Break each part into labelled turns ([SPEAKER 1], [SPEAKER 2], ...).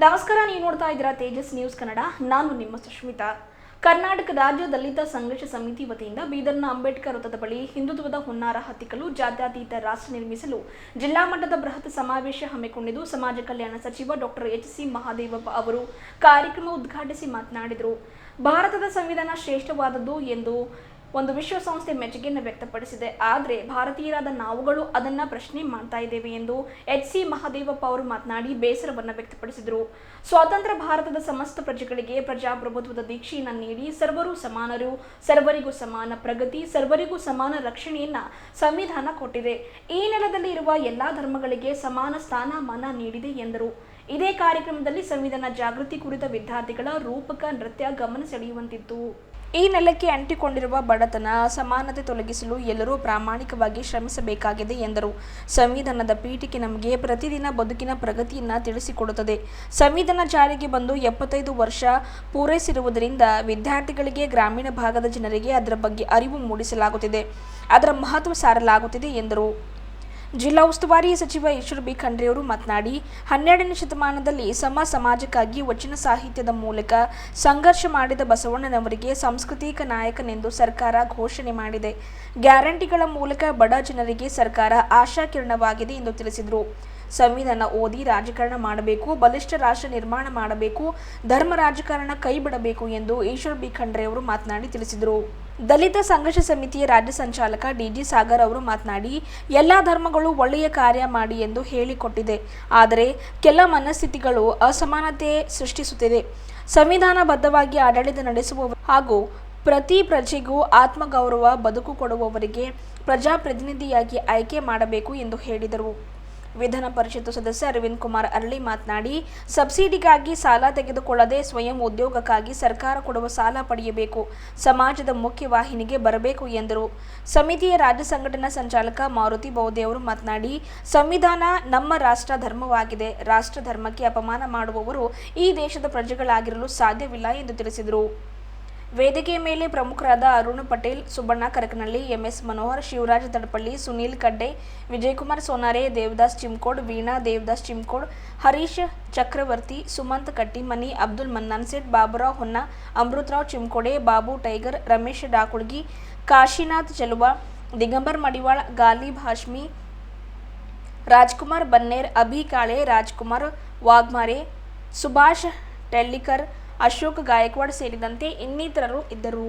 [SPEAKER 1] ನಮಸ್ಕಾರ, ನೀವು ನೋಡ್ತಾ ಇದ್ದೀರಾ ತೇಜಸ್ ನ್ಯೂಸ್ ಕನ್ನಡ. ನಾನು ನಿಮ್ಮ ಸುಷ್ಮಿತಾ. ಕರ್ನಾಟಕ ರಾಜ್ಯ ದಲಿತ ಸಂಘರ್ಷ ಸಮಿತಿ ವತಿಯಿಂದ ಬೀದರ್ನ ಅಂಬೇಡ್ಕರ್ ವೃತ್ತದ ಬಳಿ ಹಿಂದುತ್ವದ ಹುನ್ನಾರ ಹತ್ತಿಕ್ಕಲು ಜಾತ್ಯತೀತ ರಾಷ್ಟ್ರ ನಿರ್ಮಿಸಲು ಜಿಲ್ಲಾ ಮಟ್ಟದ ಬೃಹತ್ ಸಮಾವೇಶ ಹಮ್ಮಿಕೊಂಡಿದ್ದು, ಸಮಾಜ ಕಲ್ಯಾಣ ಸಚಿವ ಡಾಕ್ಟರ್ ಎಚ್.ಸಿ. ಮಹದೇವಪ್ಪ ಅವರು ಕಾರ್ಯಕ್ರಮ ಉದ್ಘಾಟಿಸಿ ಮಾತನಾಡಿದರು. ಭಾರತದ ಸಂವಿಧಾನ ಶ್ರೇಷ್ಠವಾದದ್ದು ಎಂದು ಒಂದು ವಿಶ್ವಸಂಸ್ಥೆ ಮೆಚ್ಚುಗೆಯನ್ನು ವ್ಯಕ್ತಪಡಿಸಿದೆ. ಆದರೆ ಭಾರತೀಯರಾದ ನಾವುಗಳು ಅದನ್ನ ಪ್ರಶ್ನೆ ಮಾಡ್ತಾ ಇದ್ದೇವೆ ಎಂದು ಎಚ್.ಸಿ. ಮಹದೇವಪ್ಪ ಅವರು ಮಾತನಾಡಿ ಬೇಸರವನ್ನು ವ್ಯಕ್ತಪಡಿಸಿದರು. ಸ್ವಾತಂತ್ರ್ಯ ಭಾರತದ ಸಮಸ್ತ ಪ್ರಜೆಗಳಿಗೆ ಪ್ರಜಾಪ್ರಭುತ್ವದ ದೀಕ್ಷೆಯನ್ನು ನೀಡಿ ಸರ್ವರು ಸಮಾನರು, ಸರ್ವರಿಗೂ ಸಮಾನ ಪ್ರಗತಿ, ಸರ್ವರಿಗೂ ಸಮಾನ ರಕ್ಷಣೆಯನ್ನ ಸಂವಿಧಾನ ಕೊಟ್ಟಿದೆ. ಈ ನೆಲದಲ್ಲಿ ಇರುವ ಎಲ್ಲಾ ಧರ್ಮಗಳಿಗೆ ಸಮಾನ ಸ್ಥಾನಮಾನ ನೀಡಿದೆ ಎಂದರು. ಇದೇ ಕಾರ್ಯಕ್ರಮದಲ್ಲಿ ಸಂವಿಧಾನ ಜಾಗೃತಿ ಕುರಿತ ವಿದ್ಯಾರ್ಥಿಗಳ ರೂಪಕ ನೃತ್ಯ ಗಮನ ಸೆಳೆಯುವಂತಿತ್ತು. ಈ ನೆಲಕ್ಕೆ ಅಂಟಿಕೊಂಡಿರುವ ಬಡತನ, ಅಸಮಾನತೆ ತೊಲಗಿಸಲು ಎಲ್ಲರೂ ಪ್ರಾಮಾಣಿಕವಾಗಿ ಶ್ರಮಿಸಬೇಕಾಗಿದೆ ಎಂದರು. ಸಂವಿಧಾನದ ಪೀಠಿಕೆ ನಮಗೆ ಪ್ರತಿದಿನ ಬದುಕಿನ ಪ್ರಗತಿಯನ್ನು ತಿಳಿಸಿಕೊಡುತ್ತದೆ. ಸಂವಿಧಾನ ಜಾರಿಗೆ ಬಂದು 75 ವರ್ಷ ಪೂರೈಸಿರುವುದರಿಂದ ವಿದ್ಯಾರ್ಥಿಗಳಿಗೆ, ಗ್ರಾಮೀಣ ಭಾಗದ ಜನರಿಗೆ ಅದರ ಬಗ್ಗೆ ಅರಿವು ಮೂಡಿಸಲಾಗುತ್ತಿದೆ, ಅದರ ಮಹತ್ವ ಸಾರಲಾಗುತ್ತಿದೆ ಎಂದರು. ಜಿಲ್ಲಾ ಉಸ್ತುವಾರಿ ಸಚಿವ ಈಶ್ವರ್ ಬಿ ಖಂಡ್ರೆ ಅವರು ಮಾತನಾಡಿ, 12ನೇ ಶತಮಾನದಲ್ಲಿ ಸಮಾಜಕ್ಕಾಗಿ ವಚನ ಸಾಹಿತ್ಯದ ಮೂಲಕ ಸಂಘರ್ಷ ಮಾಡಿದ ಬಸವಣ್ಣನವರಿಗೆ ಸಾಂಸ್ಕೃತಿಕ ನಾಯಕನೆಂದು ಸರ್ಕಾರ ಘೋಷಣೆ ಮಾಡಿದೆ. ಗ್ಯಾರಂಟಿಗಳ ಮೂಲಕ ಬಡ ಜನರಿಗೆ ಸರ್ಕಾರ ಆಶಾಕಿರಣವಾಗಿದೆ ಎಂದು ತಿಳಿಸಿದರು. ಸಂವಿಧಾನ ಓದಿ ರಾಜಕಾರಣ ಮಾಡಬೇಕು, ಬಲಿಷ್ಠ ರಾಷ್ಟ್ರ ನಿರ್ಮಾಣ ಮಾಡಬೇಕು, ಧರ್ಮ ರಾಜಕಾರಣ ಕೈ ಬಿಡಬೇಕು ಎಂದು ಈಶ್ವರ್ ಬಿ ಖಂಡ್ರೆ ಅವರು ಮಾತನಾಡಿ ತಿಳಿಸಿದರು. ದಲಿತ ಸಂಘರ್ಷ ಸಮಿತಿಯ ರಾಜ್ಯ ಸಂಚಾಲಕ ಡಿ.ಜಿ. ಸಾಗರ್ ಅವರು ಮಾತನಾಡಿ, ಎಲ್ಲಾ ಧರ್ಮಗಳು ಒಳ್ಳೆಯ ಕಾರ್ಯ ಮಾಡಿ ಎಂದು ಹೇಳಿಕೊಟ್ಟಿದೆ. ಆದರೆ ಕೆಲ ಮನಸ್ಥಿತಿಗಳು ಅಸಮಾನತೆ ಸೃಷ್ಟಿಸುತ್ತಿದೆ. ಸಂವಿಧಾನಬದ್ಧವಾಗಿ ಆಡಳಿತ ನಡೆಸುವವರು ಹಾಗೂ ಪ್ರತಿ ಪ್ರಜೆಗೂ ಆತ್ಮಗೌರವ ಬದುಕು ಕೊಡುವವರಿಗೆ ಪ್ರಜಾಪ್ರತಿನಿಧಿಯಾಗಿ ಆಯ್ಕೆ ಮಾಡಬೇಕು ಎಂದು ಹೇಳಿದರು. ವಿಧಾನ ಪರಿಷತ್ ಸದಸ್ಯ ಅರವಿಂದ್ ಕುಮಾರ್ ಅರಳಿ ಮಾತನಾಡಿ, ಸಬ್ಸಿಡಿಗಾಗಿ ಸಾಲ ತೆಗೆದುಕೊಳ್ಳದೆ ಸ್ವಯಂ ಉದ್ಯೋಗಕ್ಕಾಗಿ ಸರ್ಕಾರ ಕೊಡುವ ಸಾಲ ಪಡೆಯಬೇಕು, ಸಮಾಜದ ಮುಖ್ಯವಾಹಿನಿಗೆ ಬರಬೇಕು ಎಂದರು. ಸಮಿತಿಯ ರಾಜ್ಯ ಸಂಘಟನಾ ಸಂಚಾಲಕ ಮಾರುತಿ ಬೌದ್ಧೆ ಅವರು ಮಾತನಾಡಿ, ಸಂವಿಧಾನ ನಮ್ಮ ರಾಷ್ಟ್ರ ಧರ್ಮವಾಗಿದೆ. ರಾಷ್ಟ್ರ ಧರ್ಮಕ್ಕೆ ಅಪಮಾನ ಮಾಡುವವರು ಈ ದೇಶದ ಪ್ರಜೆಗಳಾಗಿರಲು ಸಾಧ್ಯವಿಲ್ಲ ಎಂದು ತಿಳಿಸಿದರು. ವೇದಿಕೆಯ ಮೇಲೆ ಪ್ರಮುಖರಾದ ಅರುಣ್ ಪಟೇಲ್, ಸುಬ್ಬಣ್ಣ ಕರಕನಹಳ್ಳಿ, ಎಂ.ಎಸ್. ಮನೋಹರ್, ಶಿವರಾಜ್ ತಡಪಳ್ಳಿ, ಸುನೀಲ್ ಕಡ್ಡೆ, ವಿಜಯಕುಮಾರ್ ಸೋನಾರೆ, ದೇವದಾಸ್ ಚಿಮ್ಕೋಡ್, ವೀಣಾ ದೇವದಾಸ್ ಚಿಮ್ಕೋಡ್, ಹರೀಶ್ ಚಕ್ರವರ್ತಿ, ಸುಮಂತ್ ಕಟ್ಟಿಮನಿ, ಅಬ್ದುಲ್ ಮನ್ನಾನ್ ಸೇಠ್, ಬಾಬುರಾವ್ ಹೊನ್ನ, ಅಮೃತರಾವ್ ಚಿಮ್ಕೋಡೆ, ಬಾಬು ಟೈಗರ್, ರಮೇಶ್ ಡಾಕುಳ್ಗಿ, ಕಾಶಿನಾಥ್ ಚಲುವ, ದಿಗಂಬರ್ ಮಡಿವಾಳ, ಗಾಲಿಬ್ ಹಾಶ್ಮಿ, ರಾಜ್ಕುಮಾರ್ ಬನ್ನೇರ್, ಅಭಿ ಕಾಳೆ, ರಾಜ್ಕುಮಾರ್ ವಾಗ್ಮಾರೆ, ಸುಭಾಷ್ ಟೆಲ್ಲಿಕರ್, ಅಶೋಕ್ ಗಾಯಕ್ವಾಡ್ ಸೇರಿದಂತೆ ಇನ್ನಿತರರು ಇದ್ದರು.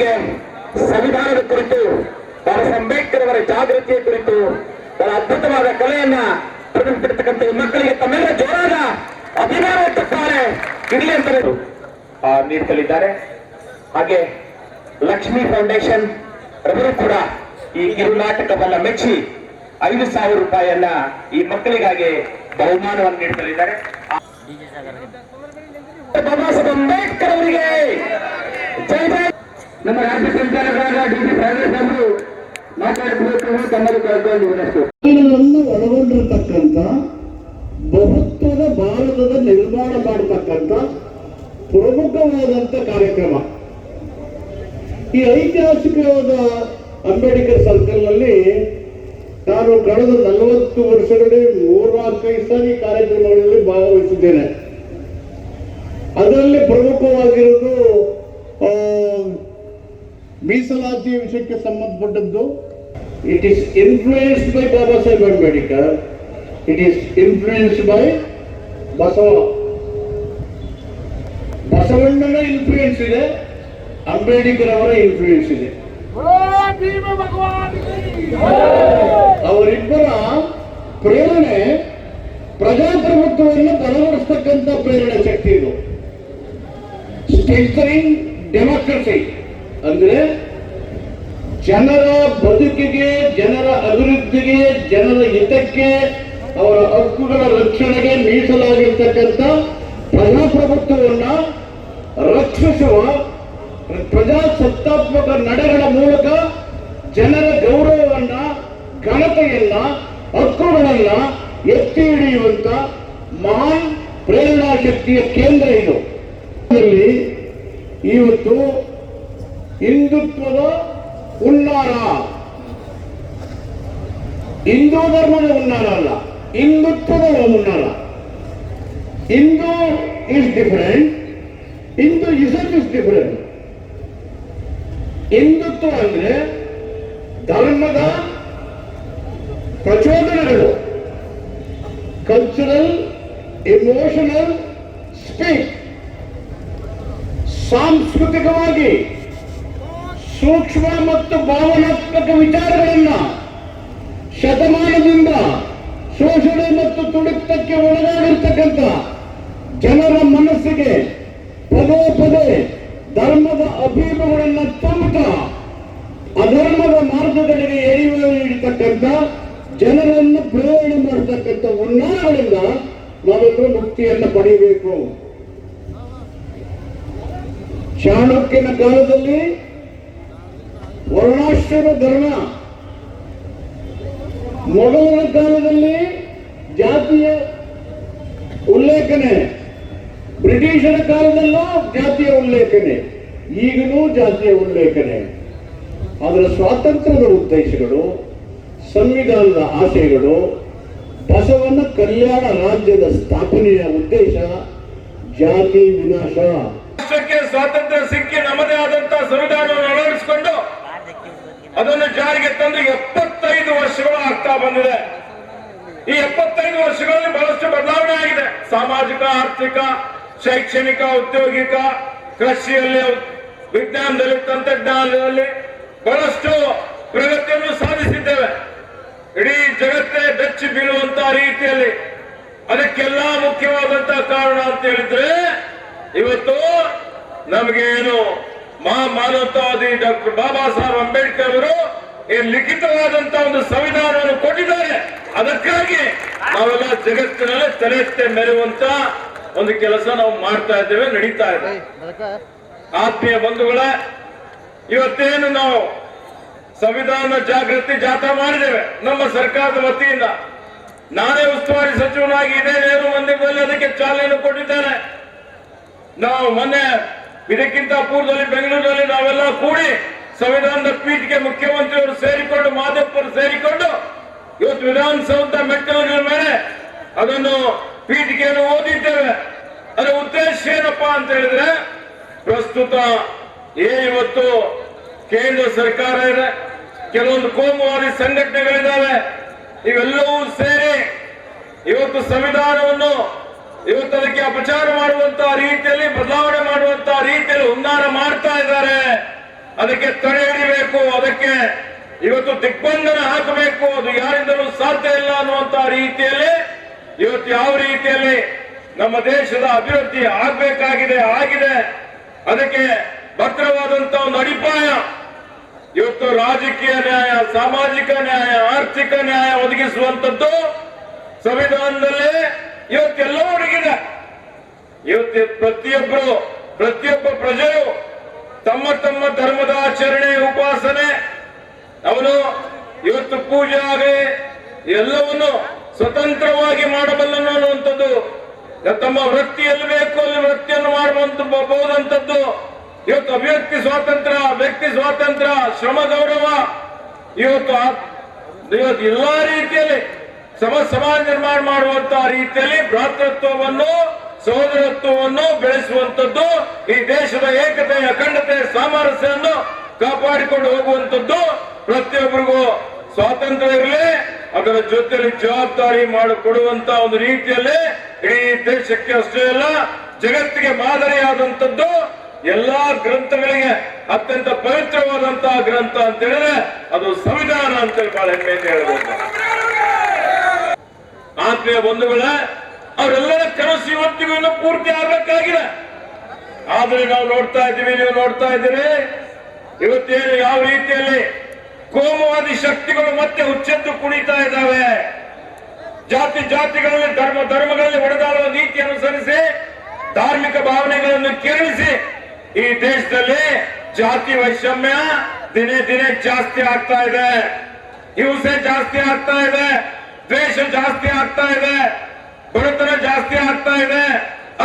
[SPEAKER 2] ಮಕ್ಕಳಿಗೆ ಸಂವಿಧಾನದ ಕುರಿತು ಬಾಬಾ ಸಾಹೇಬ್ ಅಂಬೇಡ್ಕರ್ ಅವರ ಜಾಗೃತಿಯ ಕುರಿತು ಬಹಳ ಅದ್ಭುತವಾದ ಕಲೆಯನ್ನ ಪ್ರದರ್ಶಿಸಿರ್ತಕ್ಕಂಥ ಈ ಮಕ್ಕಳಿಗೆ ತಮ್ಮೆಲ್ಲ ಜೋರಾದ ಅಭಿಮಾನ ತಪ್ಪಾರೆ ಇರಲಿ ಅಂತ ನೀಡ್ತಲಿದ್ದಾರೆ. ಹಾಗೆ ಲಕ್ಷ್ಮಿ ಫೌಂಡೇಶನ್ ರವರು ಕೂಡ ಈ ಕಿರುನಾಟಕವನ್ನ ಮೆಚ್ಚಿ 5,000 ರೂಪಾಯಿಯನ್ನ ಈ ಮಕ್ಕಳಿಗಾಗಿ ಬಹುಮಾನವನ್ನು ನೀಡಲಿದ್ದಾರೆ. ಬಾಬಾ ಸಾಹೇಬ್ ಅಂಬೇಡ್ಕರ್ ಅವರಿಗೆ ಜೈ ಜೈ. ನಮ್ಮ ರಾಜ್ಯ ಸಂಚಾಲಕರಾದ ಡಿ.ಟಿ. ಪ್ರಾಣೇಶ್ ಅವರು ಮಾತಾಡಬೇಕು, ತಮ್ಮದು ಕಳೆದುಕೊಂಡು
[SPEAKER 3] ಒಳಗೊಂಡಿರತಕ್ಕಂಥ ಬಹುತ್ವದ ಭಾರತದ ನಿರ್ಮಾಣ ಮಾಡತಕ್ಕಂಥ ಪ್ರಮುಖವಾದಂಥ ಕಾರ್ಯಕ್ರಮ. ಈ ಐತಿಹಾಸಿಕವಾದ ಅಂಬೇಡ್ಕರ್ ಸರ್ಕಲ್ನಲ್ಲಿ ನಾನು ಕಳೆದ 40 ವರ್ಷಗಳಲ್ಲಿ 3-4 ಸಾರಿ ಕಾರ್ಯಕ್ರಮಗಳಲ್ಲಿ ಭಾಗವಹಿಸಿದ್ದೇನೆ. ಅದರಲ್ಲಿ ಪ್ರಮುಖವಾಗಿರೋದು ಮೀಸಲಾತಿ ವಿಷಯಕ್ಕೆ ಸಂಬಂಧಪಟ್ಟದ್ದು. It is influenced by Baba Saheb Ambedkar, it is influenced by ಬಸವಣ್ಣನ ಇನ್ಫ್ಲೂಯೆನ್ಸ್ ಇದೆ, ಅಂಬೇಡ್ಕರ್ ಅವರ ಇನ್ಫ್ಲೂಯೆನ್ಸ್ ಇದೆ. ಅವರಿಬ್ಬರ ಪ್ರೇರಣೆ ಪ್ರಜಾಪ್ರಭುತ್ವವನ್ನು ಬಲಪಡಿಸ್ತಕ್ಕಂಥ ಪ್ರೇರಣೆ ಶಕ್ತಿ ಇದು. ಸ್ಟ್ರೆಂಥನಿಂಗ್ ಡೆಮಾಕ್ರಸಿ ಅಂದ್ರೆ ಜನರ ಬದುಕಿಗೆ, ಜನರ ಅಭಿವೃದ್ಧಿಗೆ, ಜನರ ಹಿತಕ್ಕೆ, ಅವರ ಹಕ್ಕುಗಳ ರಕ್ಷಣೆಗೆ ಮೀಸಲಾಗಿರ್ತಕ್ಕಂಥ ಪ್ರಜಾಪ್ರಭುತ್ವವನ್ನ ರಕ್ಷಿಸುವ ಪ್ರಜಾಸತ್ತಾತ್ಮಕ ನಡೆಗಳ ಮೂಲಕ ಜನರ ಗೌರವವನ್ನ, ಘನತೆಯನ್ನ, ಹಕ್ಕುಗಳನ್ನ ಎತ್ತಿ ಹಿಡಿಯುವಂತ ಮಹಾನ್ ಪ್ರೇರಣಾ ಶಕ್ತಿಯ ಕೇಂದ್ರ ಇದು. ಇವತ್ತು ಹಿಂದುತ್ವದ ಹುನ್ನಾರ, ಹಿಂದೂ ಧರ್ಮದ ಹುನ್ನಾರ ಅಲ್ಲ, ಹಿಂದುತ್ವದ ಹುನ್ನಾರ. Hindu is different, Hinduism is different. Hindutva ಅಂದ್ರೆ ಧರ್ಮದ ಪ್ರಚೋದನೆಗಳು, ಕಲ್ಚರಲ್, ಇಮೋಷನಲ್, ಸ್ಪೀಕ್, ಸಾಂಸ್ಕೃತಿಕವಾಗಿ ಸೂಕ್ಷ್ಮ ಮತ್ತು ಭಾವನಾತ್ಮಕ ವಿಚಾರಗಳನ್ನ ಶತಮಾನದಿಂದ ಶೋಷಣೆ ಮತ್ತು ತುಳಿತಕ್ಕೆ ಒಳಗಾಗಿರ್ತಕ್ಕಂಥ ಜನರ ಮನಸ್ಸಿಗೆ ಪದೇ ಪದೇ ಧರ್ಮದ ಅಭಿಮಗಳನ್ನು ತುಂಬುತ್ತಾ ಅಧರ್ಮದ ಮಾರ್ಗಗಳಿಗೆ ಎಳೆಯುವ ನೀಡತಕ್ಕಂಥ ಜನರನ್ನು ಪ್ರೇರಣೆ ಮಾಡತಕ್ಕಂಥ ಹುನ್ನಾರಗಳಿಂದ ನಾವೆಲ್ಲರೂ ಮುಕ್ತಿಯನ್ನು ಪಡೆಯಬೇಕು. ಚಾಣಕ್ಯನ ಕಾಲದಲ್ಲಿ ವರ್ಣಾಶ್ರಮ ಧರ್ಮ, ಮೊಘಲರ ಕಾಲದಲ್ಲಿ ಜಾತಿಯ ಉಲ್ಲೇಖನೆ, ಬ್ರಿಟಿಷರ ಕಾಲದಲ್ಲೂ ಜಾತಿಯ ಉಲ್ಲೇಖನೆ, ಈಗಲೂ ಜಾತಿಯ ಉಲ್ಲೇಖನೆ. ಅದರ ಸ್ವಾತಂತ್ರ್ಯದ ಉದ್ದೇಶಗಳು, ಸಂವಿಧಾನದ ಆಶಯಗಳು, ಬಸವನ ಕಲ್ಯಾಣ ರಾಜ್ಯದ ಸ್ಥಾಪನೆಯ ಉದ್ದೇಶ ಜಾತಿ ವಿನಾಶ.
[SPEAKER 2] ರಾಷ್ಟ್ರಕ್ಕೆ ಸ್ವಾತಂತ್ರ್ಯ ಸಿಕ್ಕಿ ನಮ್ಮದೇ ಆದಂತಹ ಸಂವಿಧಾನವನ್ನು ಅಳವಡಿಸಿಕೊಂಡು ಅದನ್ನು ಜಾರಿಗೆ ತಂದು 75 ವರ್ಷಗಳು ಆಗ್ತಾ ಬಂದಿದೆ. ಈ 75 ವರ್ಷಗಳಲ್ಲಿ ಬಹಳಷ್ಟು ಬದಲಾವಣೆ ಆಗಿದೆ. ಸಾಮಾಜಿಕ, ಆರ್ಥಿಕ, ಶೈಕ್ಷಣಿಕ, ಔದ್ಯೋಗಿಕ, ಕೃಷಿಯಲ್ಲಿ, ವಿಜ್ಞಾನದಲ್ಲಿ, ತಂತ್ರಜ್ಞಾನದಲ್ಲಿ ಬಹಳಷ್ಟು ಪ್ರಗತಿಯನ್ನು ಸಾಧಿಸಿದ್ದೇವೆ. ಇಡೀ ಜಗತ್ತೇ ಬೆಚ್ಚಿ ಬೀಳುವಂತಹ ರೀತಿಯಲ್ಲಿ. ಅದಕ್ಕೆಲ್ಲ ಮುಖ್ಯವಾದಂತಹ ಕಾರಣ ಅಂತ ಹೇಳಿದ್ರೆ ಇವತ್ತು ನಮಗೇನು ಮಾನವತಾವಾದಿ ಡಾಕ್ಟರ್ ಬಾಬಾ ಸಾಹೇಬ್ ಅಂಬೇಡ್ಕರ್ ಅವರು ಈ ಲಿಖಿತವಾದಂತಹ ಒಂದು ಸಂವಿಧಾನವನ್ನು ಕೊಟ್ಟಿದ್ದಾರೆ. ಅದಕ್ಕಾಗಿ ನಾವೆಲ್ಲ ಜಗತ್ತಿನಲ್ಲಿ ತಲೆ ಎತ್ತಿ ಮೆರೆಯುವಂತ ಒಂದು ಕೆಲಸ ನಾವು ಮಾಡ್ತಾ ಇದ್ದೇವೆ, ನಡೀತಾ ಇದೆ. ಆತ್ಮೀಯ ಬಂಧುಗಳೇ, ಇವತ್ತೇನು ನಾವು ಸಂವಿಧಾನ ಜಾಗೃತಿ ಜಾಥಾ ಮಾಡಿದ್ದೇವೆ ನಮ್ಮ ಸರ್ಕಾರದ ವತಿಯಿಂದ. ನಾನೇ ಉಸ್ತುವಾರಿ ಸಚಿವನಾಗಿ ಇದೇ ನೆಹರು ಮಂದಿರದಲ್ಲಿ ಅದಕ್ಕೆ ಚಾಲನೆ ಕೊಟ್ಟಿದ್ದೇನೆ. ನಾವು ಮೊನ್ನೆ ಇದಕ್ಕಿಂತ ಪೂರ್ವದಲ್ಲಿ ಬೆಂಗಳೂರಿನಲ್ಲಿ ನಾವೆಲ್ಲ ಕೂಡಿ ಸಂವಿಧಾನದ ಪೀಠಕ್ಕೆ ಮುಖ್ಯಮಂತ್ರಿಯವರು ಸೇರಿಕೊಂಡು, ಮಾದೇವಪ್ಪರು ಸೇರಿಕೊಂಡು ಇವತ್ತು ವಿಧಾನಸೌಧ ಮೆಟ್ಟಿಲಿನ ಮೇಲೆ ಅದನ್ನು ಪೀಠಿಕೆಯನ್ನು ಓದಿದ್ದೇವೆ. ಅದರ ಉದ್ದೇಶ ಏನಪ್ಪಾ ಅಂತ ಹೇಳಿದ್ರೆ, ಪ್ರಸ್ತುತ ಇವತ್ತು ಕೇಂದ್ರ ಸರ್ಕಾರ ಇದೆ, ಕೆಲವೊಂದು ಕೋಮುವಾದಿ ಸಂಘಟನೆಗಳಿದ್ದಾವೆ, ಇವೆಲ್ಲವೂ ಸೇರಿ ಇವತ್ತು ಸಂವಿಧಾನವನ್ನು ಇವತ್ತು ಅದಕ್ಕೆ ಅಪಚಾರ ಮಾಡುವಂತಹ ರೀತಿಯಲ್ಲಿ, ಬದಲಾವಣೆ ಮಾಡುವಂತಹ ರೀತಿಯಲ್ಲಿ ಹುನ್ನಾರ ಮಾಡ್ತಾ ಇದ್ದಾರೆ.
[SPEAKER 4] ಅದಕ್ಕೆ ತಡೆ ಹಿಡಿಬೇಕು, ಅದಕ್ಕೆ ಇವತ್ತು ದಿಗ್ಬಂಧನ ಹಾಕಬೇಕು. ಅದು ಯಾರಿಂದಲೂ ಸಾಧ್ಯ ಇಲ್ಲ ಅನ್ನುವಂತ ರೀತಿಯಲ್ಲಿ ಇವತ್ತು ಯಾವ ರೀತಿಯಲ್ಲಿ ನಮ್ಮ ದೇಶದ ಅಭಿವೃದ್ಧಿ ಆಗ್ಬೇಕಾಗಿದೆ ಆಗಿದೆ. ಅದಕ್ಕೆ ಭದ್ರವಾದಂತ ಒಂದು ಅಡಿಪಾಯ ಇವತ್ತು ರಾಜಕೀಯ ನ್ಯಾಯ, ಸಾಮಾಜಿಕ ನ್ಯಾಯ, ಆರ್ಥಿಕ ನ್ಯಾಯ ಒದಗಿಸುವಂತದ್ದು ಸಂವಿಧಾನದಲ್ಲಿ ಇವತ್ತೆಲ್ಲ ಒದಗಿದೆ. ಇವತ್ತು ಪ್ರತಿಯೊಬ್ಬ ಪ್ರಜೆಯು ತಮ್ಮ ತಮ್ಮ ಧರ್ಮದ ಆಚರಣೆ, ಉಪಾಸನೆ, ಅವನು ಇವತ್ತು ಪೂಜೆ ಆಗಲಿ ಎಲ್ಲವನ್ನು ಸ್ವತಂತ್ರವಾಗಿ ಮಾಡಬಲ್ಲನು ಅನ್ನುವಂಥದ್ದು. ತಮ್ಮ ವೃತ್ತಿಯಲ್ಲಿ ಬೇಕು ಅಲ್ಲಿ ವೃತ್ತಿಯನ್ನು ಮಾಡಬಹುದಂಥದ್ದು. ಇವತ್ತು ಅಭಿವ್ಯಕ್ತಿ ಸ್ವಾತಂತ್ರ್ಯ, ವ್ಯಕ್ತಿ ಸ್ವಾತಂತ್ರ್ಯ, ಶ್ರಮ ಗೌರವ, ಇವತ್ತು ಎಲ್ಲಾ ರೀತಿಯಲ್ಲಿ ಸಮಾಜ ನಿರ್ಮಾಣ ಮಾಡುವಂತಹ ರೀತಿಯಲ್ಲಿ ಭ್ರಾತೃತ್ವವನ್ನು, ಸಹೋದರತ್ವವನ್ನು ಬೆಳೆಸುವಂತದ್ದು, ಈ ದೇಶದ ಏಕತೆ, ಅಖಂಡತೆ, ಸಾಮರಸ್ಯವನ್ನು ಕಾಪಾಡಿಕೊಂಡು ಹೋಗುವಂತದ್ದು. ಪ್ರತಿಯೊಬ್ಬರಿಗೂ ಸ್ವಾತಂತ್ರ್ಯ ಇರಲಿ, ಅದರ ಜೊತೆಯಲ್ಲಿ ಜವಾಬ್ದಾರಿ ಮಾಡಿಕೊಡುವಂತ ಒಂದು ರೀತಿಯಲ್ಲಿ ಇಡೀ ದೇಶಕ್ಕೆ ಅಷ್ಟೇ ಅಲ್ಲ ಜಗತ್ತಿಗೆ ಮಾದರಿಯಾದಂಥದ್ದು. ಎಲ್ಲಾ ಗ್ರಂಥಗಳಿಗೆ ಅತ್ಯಂತ ಪವಿತ್ರವಾದಂತಹ ಗ್ರಂಥ ಅಂತ ಹೇಳಿದ್ರೆ ಅದು ಸಂವಿಧಾನ ಅಂತೇಳಿ ಬಹಳ ಹೆಮ್ಮೆಯಿಂದ ಹೇಳ್ಬೋದು. ಆತ್ಮೀಯ ಬಂಧುಗಳೇ, ಅವರೆಲ್ಲರ ಕನಸು ಇವತ್ತಿಗೂ ಇನ್ನೂ ಪೂರ್ತಿ ಆಗ್ಬೇಕಾಗಿದೆ. ಆದ್ರೆ ನಾವು ನೋಡ್ತಾ ಇದ್ದೀವಿ, ನೀವು ನೋಡ್ತಾ ಇದ್ದೀರಿ, ಇವತ್ತೇನು ಯಾವ ರೀತಿಯಲ್ಲಿ ಕೋಮುವಾದಿ ಶಕ್ತಿಗಳು ಮತ್ತೆ ಹುಚ್ಚೆದ್ದು ಕುಣಿತಾ ಇದ್ದಾವೆ. ಜಾತಿಗಳಲ್ಲಿ, ಧರ್ಮಗಳಲ್ಲಿ ಹೊಡೆದಾಡುವ ನೀತಿ ಅನುಸರಿಸಿ ಧಾರ್ಮಿಕ ಭಾವನೆಗಳನ್ನು ಕೆರಳಿಸಿ ಈ ದೇಶದಲ್ಲಿ ಜಾತಿ ವೈಷಮ್ಯ ದಿನೇ ದಿನೇ ಜಾಸ್ತಿ ಆಗ್ತಾ ಇದೆ, ಹಿಂಸೆ ಜಾಸ್ತಿ ಆಗ್ತಾ ಇದೆ, ದ್ವೇಷ ಜಾಸ್ತಿ ಆಗ್ತಾ ಇದೆ, ಬಡತನ ಜಾಸ್ತಿ ಆಗ್ತಾ ಇದೆ,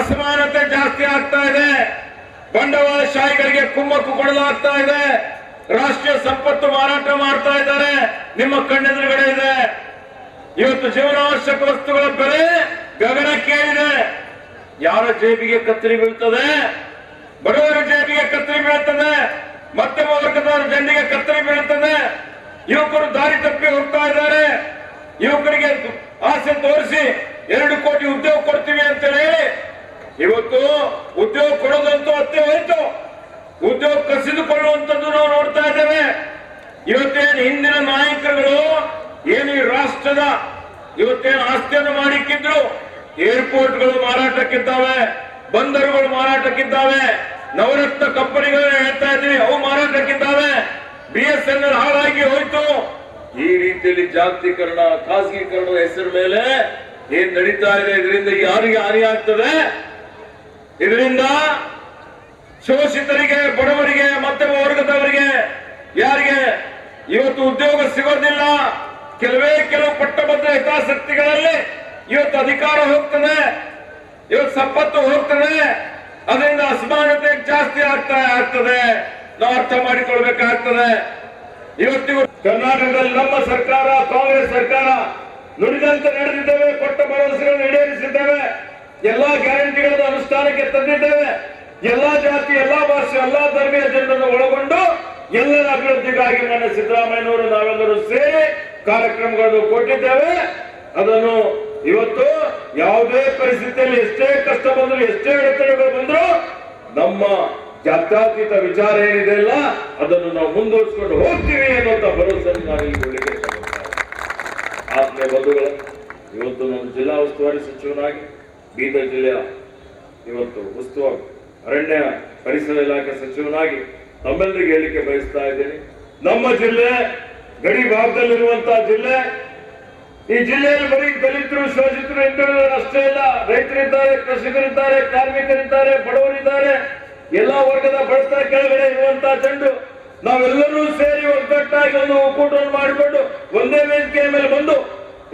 [SPEAKER 4] ಅಸಮಾನತೆ ಜಾಸ್ತಿ ಆಗ್ತಾ ಇದೆ, ಬಂಡವಾಳಶಾಹಿಗಳಿಗೆ ಕುಮ್ಮಕ್ಕು ಕೊಡಲಾಗ್ತಾ ಇದೆ, ರಾಷ್ಟ್ರೀಯ ಸಂಪತ್ತು ಮಾರಾಟ ಮಾಡ್ತಾ ಇದ್ದಾರೆ, ನಿಮ್ಮ ಕಣ್ಣೆದುರುಗಡೆ ಇದೆ. ಇವತ್ತು ಜೀವನಾವಶ್ಯಕ ವಸ್ತುಗಳ ಬೆಲೆ ಗಗನಕ್ಕೇರಿದೆ. ಯಾರ ಜೇಬಿಗೆ ಕತ್ತರಿ ಬೀಳ್ತದೆ? ಬಡವರ ಜೇಬಿಗೆ ಕತ್ತರಿ ಬೀಳ್ತದೆ, ಮಧ್ಯಮ ವರ್ಗದವರ ಜಂಡಿಗೆ ಕತ್ತರಿ ಬೀಳ್ತದೆ. ಯುವಕರು ದಾರಿ ತಪ್ಪಿ ಹೋಗ್ತಾ ಇದ್ದಾರೆ. ಯುವಕರಿಗೆ ಆಸೆ ತೋರಿಸಿ 2 ಕೋಟಿ ಉದ್ಯೋಗ ಕೊಡ್ತೀವಿ ಅಂತ ಹೇಳಿ ಇವತ್ತು ಉದ್ಯೋಗ ಕೊಡೋದಂತೂ ಅತ್ತೆ ಹೋಯ್ತು, ಉದ್ಯೋಗ ಕಸಿದುಕೊಳ್ಳುವಂತದ್ದು ನಾವು ನೋಡ್ತಾ ಇದ್ದೇವೆ. ಇವತ್ತೇನು ಹಿಂದಿನ ನಾಯಕರುಗಳು ಏನು ಈ ರಾಷ್ಟ್ರದ ಇವತ್ತೇನು ಆಸ್ತಿಯನ್ನು ಮಾಡಿಕ್ಕಿದ್ರು, ಏರ್ಪೋರ್ಟ್ಗಳು ಮಾರಾಟಕ್ಕಿದ್ದಾವೆ, ಬಂದರುಗಳು ಮಾರಾಟಕ್ಕಿದ್ದಾವೆ, ನವರತ್ನ ಕಂಪನಿಗಳು ಹೇಳ್ತಾ ಇದ್ದೀವಿ ಅವು ಮಾರಾಟಕ್ಕಿದ್ದಾವೆ, BSNL ಹಾಳಾಗಿ ಹೋಯ್ತು. ಈ ರೀತಿಯಲ್ಲಿ ಜಾಗತೀಕರಣ, ಖಾಸಗೀಕರಣದ ಹೆಸರು ಮೇಲೆ ಏನ್ ನಡೀತಾ ಇದೆ, ಇದರಿಂದ ಯಾರಿಗೆ ಹಾನಿ ಆಗ್ತದೆ? ಇದರಿಂದ ಶೋಷಿತರಿಗೆ, ಬಡವರಿಗೆ, ಮಧ್ಯಮ ವರ್ಗದವರಿಗೆ ಯಾರಿಗೆ ಇವತ್ತು ಉದ್ಯೋಗ ಸಿಗೋದಿಲ್ಲ. ಕೆಲವು ಪಟ್ಟಭದ್ರ ಹಿತಾಸಕ್ತಿಗಳಲ್ಲಿ ಇವತ್ತು ಅಧಿಕಾರ ಹೋಗ್ತದೆ, ಇವತ್ತು ಸಂಪತ್ತು ಹೋಗ್ತದೆ, ಅದರಿಂದ ಅಸಮಾನತೆ ಜಾಸ್ತಿ ಆಗ್ತದೆ. ನಾವು ಅರ್ಥ ಮಾಡಿಕೊಳ್ಬೇಕಾಗ್ತದೆ. ಇವತ್ತಿಗೂ ಕರ್ನಾಟಕದಲ್ಲಿ ನಮ್ಮ ಸರ್ಕಾರ, ಕಾಂಗ್ರೆಸ್ ಸರ್ಕಾರ ನುಡಿದಂತೆ ನಡೆದಿದ್ದೇವೆ, ಕೊಟ್ಟ ಭರವಸೆಗಳನ್ನು ಈಡೇರಿಸಿದ್ದೇವೆ, ಎಲ್ಲಾ ಗ್ಯಾರಂಟಿಗಳನ್ನು ಅನುಷ್ಠಾನಕ್ಕೆ ತಂದಿದ್ದೇವೆ. ಎಲ್ಲಾ ಜಾತಿ, ಎಲ್ಲಾ ಭಾಷೆ, ಎಲ್ಲಾ ಧರ್ಮೀಯ ಜನರನ್ನು ಒಳಗೊಂಡು ಎಲ್ಲರ ಅಭಿವೃದ್ಧಿಗಾಗಿ ಮಾನ್ಯ ಸಿದ್ದರಾಮಯ್ಯನವರು ನಾವೆಲ್ಲರೂ ಸೇರಿ ಕಾರ್ಯಕ್ರಮಗಳನ್ನು ಕೊಟ್ಟಿದ್ದೇವೆ. ಅದನ್ನು ಇವತ್ತು ಯಾವುದೇ ಪರಿಸ್ಥಿತಿಯಲ್ಲಿ ಎಷ್ಟೇ ಕಷ್ಟ ಬಂದ್ರು, ಎಷ್ಟೇ ಅಡೆತಡೆಗಳು ಬಂದ್ರು, ನಮ್ಮ ಜಾತ್ಯತೀತ ವಿಚಾರ ಏನಿದೆ ಅಲ್ಲ ಅದನ್ನು ನಾವು ಮುಂದುವರಿಸಿಕೊಂಡು ಹೋಗ್ತೀವಿ ಅನ್ನುವಂತ ಭರವಸೆಯನ್ನು ನಾನು ಇಲ್ಲಿ ಕೊಡಲಿಕ್ಕೆ ಇಷ್ಟಪಡ್ತೇನೆ. ಆತ್ಮೀಯ ಬಂಧುಗಳೇ, ಇವತ್ತು ನಮ್ಮ ಜಿಲ್ಲಾ ಉಸ್ತುವಾರಿ ಸಚಿವನಾಗಿ ಬೀದರ್ ಜಿಲ್ಲೆಯ ಇವತ್ತು ಉಸ್ತುವಾರಿ ಅರಣ್ಯ ಪರಿಸರ ಇಲಾಖೆ ಸಚಿವನಾಗಿ ತಮ್ಮೆಲ್ಲರಿಗೆ ಹೇಳಿಕೆ ಬಯಸ್ತಾ ಇದ್ದೇನೆ. ನಮ್ಮ ಜಿಲ್ಲೆ ಗಡಿ ಭಾಗದಲ್ಲಿರುವಂತಹ ಜಿಲ್ಲೆ. ಈ ಜಿಲ್ಲೆಯಲ್ಲಿ ಬರೀ ದಲಿತರು, ಶೋಷಿತರು, ಹಿಂದುಳಿದವರು ಅಷ್ಟೇ ಇಲ್ಲ, ರೈತರಿದ್ದಾರೆ, ಕೃಷಿಕರಿದ್ದಾರೆ, ಕಾರ್ಮಿಕರಿದ್ದಾರೆ, ಬಡವರಿದ್ದಾರೆ, ಎಲ್ಲಾ ವರ್ಗದ ಬಡತನ ಕೆಳಗಡೆ ಇರುವಂತಹ ಜನರು ನಾವೆಲ್ಲರೂ ಸೇರಿ ಒಗ್ಗಟ್ಟಾಗಿ ಒಂದು ಒಕ್ಕೂಟವನ್ನು ಮಾಡಿಕೊಂಡು ಒಂದೇ ವೇದಿಕೆಯ ಮೇಲೆ ಬಂದು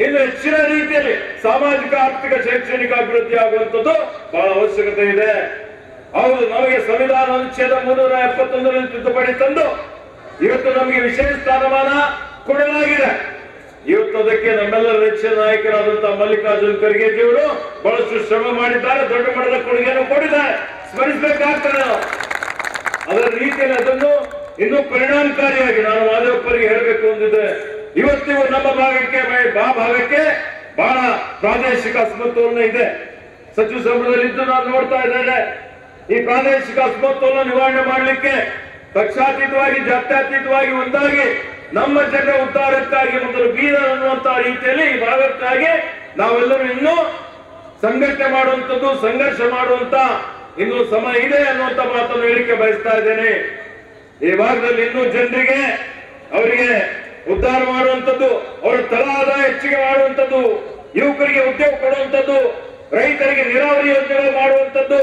[SPEAKER 4] ಇನ್ನು ಹೆಚ್ಚಿನ ರೀತಿಯಲ್ಲಿ ಸಾಮಾಜಿಕ, ಆರ್ಥಿಕ, ಶೈಕ್ಷಣಿಕ ಅಭಿವೃದ್ಧಿ ಆಗುವಂಥದ್ದು ಬಹಳ ಅವಶ್ಯಕತೆ ಇದೆ. ಹೌದು, ನಮಗೆ ಸಂವಿಧಾನ ಅನುಚ್ಛೇದ 371ರಲ್ಲಿ ತಿದ್ದುಪಡಿ ತಂದು ಇವತ್ತು ನಮಗೆ ವಿಶೇಷ ಸ್ಥಾನಮಾನ ಕೊಡಲಾಗಿದೆ. ಇವತ್ತು ಅದಕ್ಕೆ ನಮ್ಮೆಲ್ಲರ ನೆಚ್ಚಿನ ನಾಯಕರಾದಂತಹ ಮಲ್ಲಿಕಾರ್ಜುನ್ ಖರ್ಗೆಜಿಯವರು ಬಹಳಷ್ಟು ಶ್ರಮ ಮಾಡಿದ್ದಾರೆ, ದೊಡ್ಡ ಮಟ್ಟದ ಕೊಡುಗೆಯನ್ನು ಕೊಟ್ಟಿದ್ದಾರೆ, ಸ್ಮರಿಸಬೇಕಾಗ್ತದೆ. ಅದರ ರೀತಿಯಲ್ಲಿ ಅದನ್ನು ಇನ್ನೂ ಪರಿಣಾಮಕಾರಿಯಾಗಿ ನಾನು ಮಾದೇವಪ್ಪರಿಗೆ ಹೇಳಬೇಕು ಅಂದಿದ್ದೆ. ಇವತ್ತಿಗೂ ನಮ್ಮ ಭಾಗಕ್ಕೆ ಬಹಳ ಪ್ರಾದೇಶಿಕ ಅಸಮತೋಲನ ಇದೆ. ಸಚಿವ ಸಂಪುಟದಲ್ಲಿದ್ದು ನಾನು ನೋಡ್ತಾ ಇದ್ದೇನೆ. ಈ ಪ್ರಾದೇಶಿಕ ಅಸಮತೋಲನ ನಿವಾರಣೆ ಮಾಡಲಿಕ್ಕೆ ಪಕ್ಷಾತೀತವಾಗಿ ಜಾತ್ಯತೀತವಾಗಿ ಒಂದಾಗಿ ನಮ್ಮ ಜನರ ಉದ್ಧಾರಕ್ಕಾಗಿ ಮೊದಲು ಬೀದರ್ ಅನ್ನುವಂತಹ ರೀತಿಯಲ್ಲಿ ಈ ಭಾಗಕ್ಕಾಗಿ ನಾವೆಲ್ಲರೂ ಇನ್ನೂ ಸಂಘಟನೆ ಮಾಡುವಂಥದ್ದು, ಸಂಘರ್ಷ ಮಾಡುವಂತ ಇನ್ನು ಸಮಯ ಇದೆ ಅನ್ನುವಂತ ಮಾತನ್ನು ಹೇಳಿಕೆ ಬಯಸ್ತಾ ಇದ್ದೇನೆ. ಈ ಭಾಗದಲ್ಲಿ ಇನ್ನೂ ಜನರಿಗೆ ಅವರಿಗೆ ಉದ್ಧಾರ ಮಾಡುವಂಥದ್ದು, ಅವರ ತಲಾದಾಯ ಹೆಚ್ಚಿಗೆ ಮಾಡುವಂಥದ್ದು, ಯುವಕರಿಗೆ ಉದ್ಯೋಗ ಕೊಡುವಂಥದ್ದು, ರೈತರಿಗೆ ನೀರಾವರಿ ಯೋಜನೆಗಳು ಮಾಡುವಂಥದ್ದು,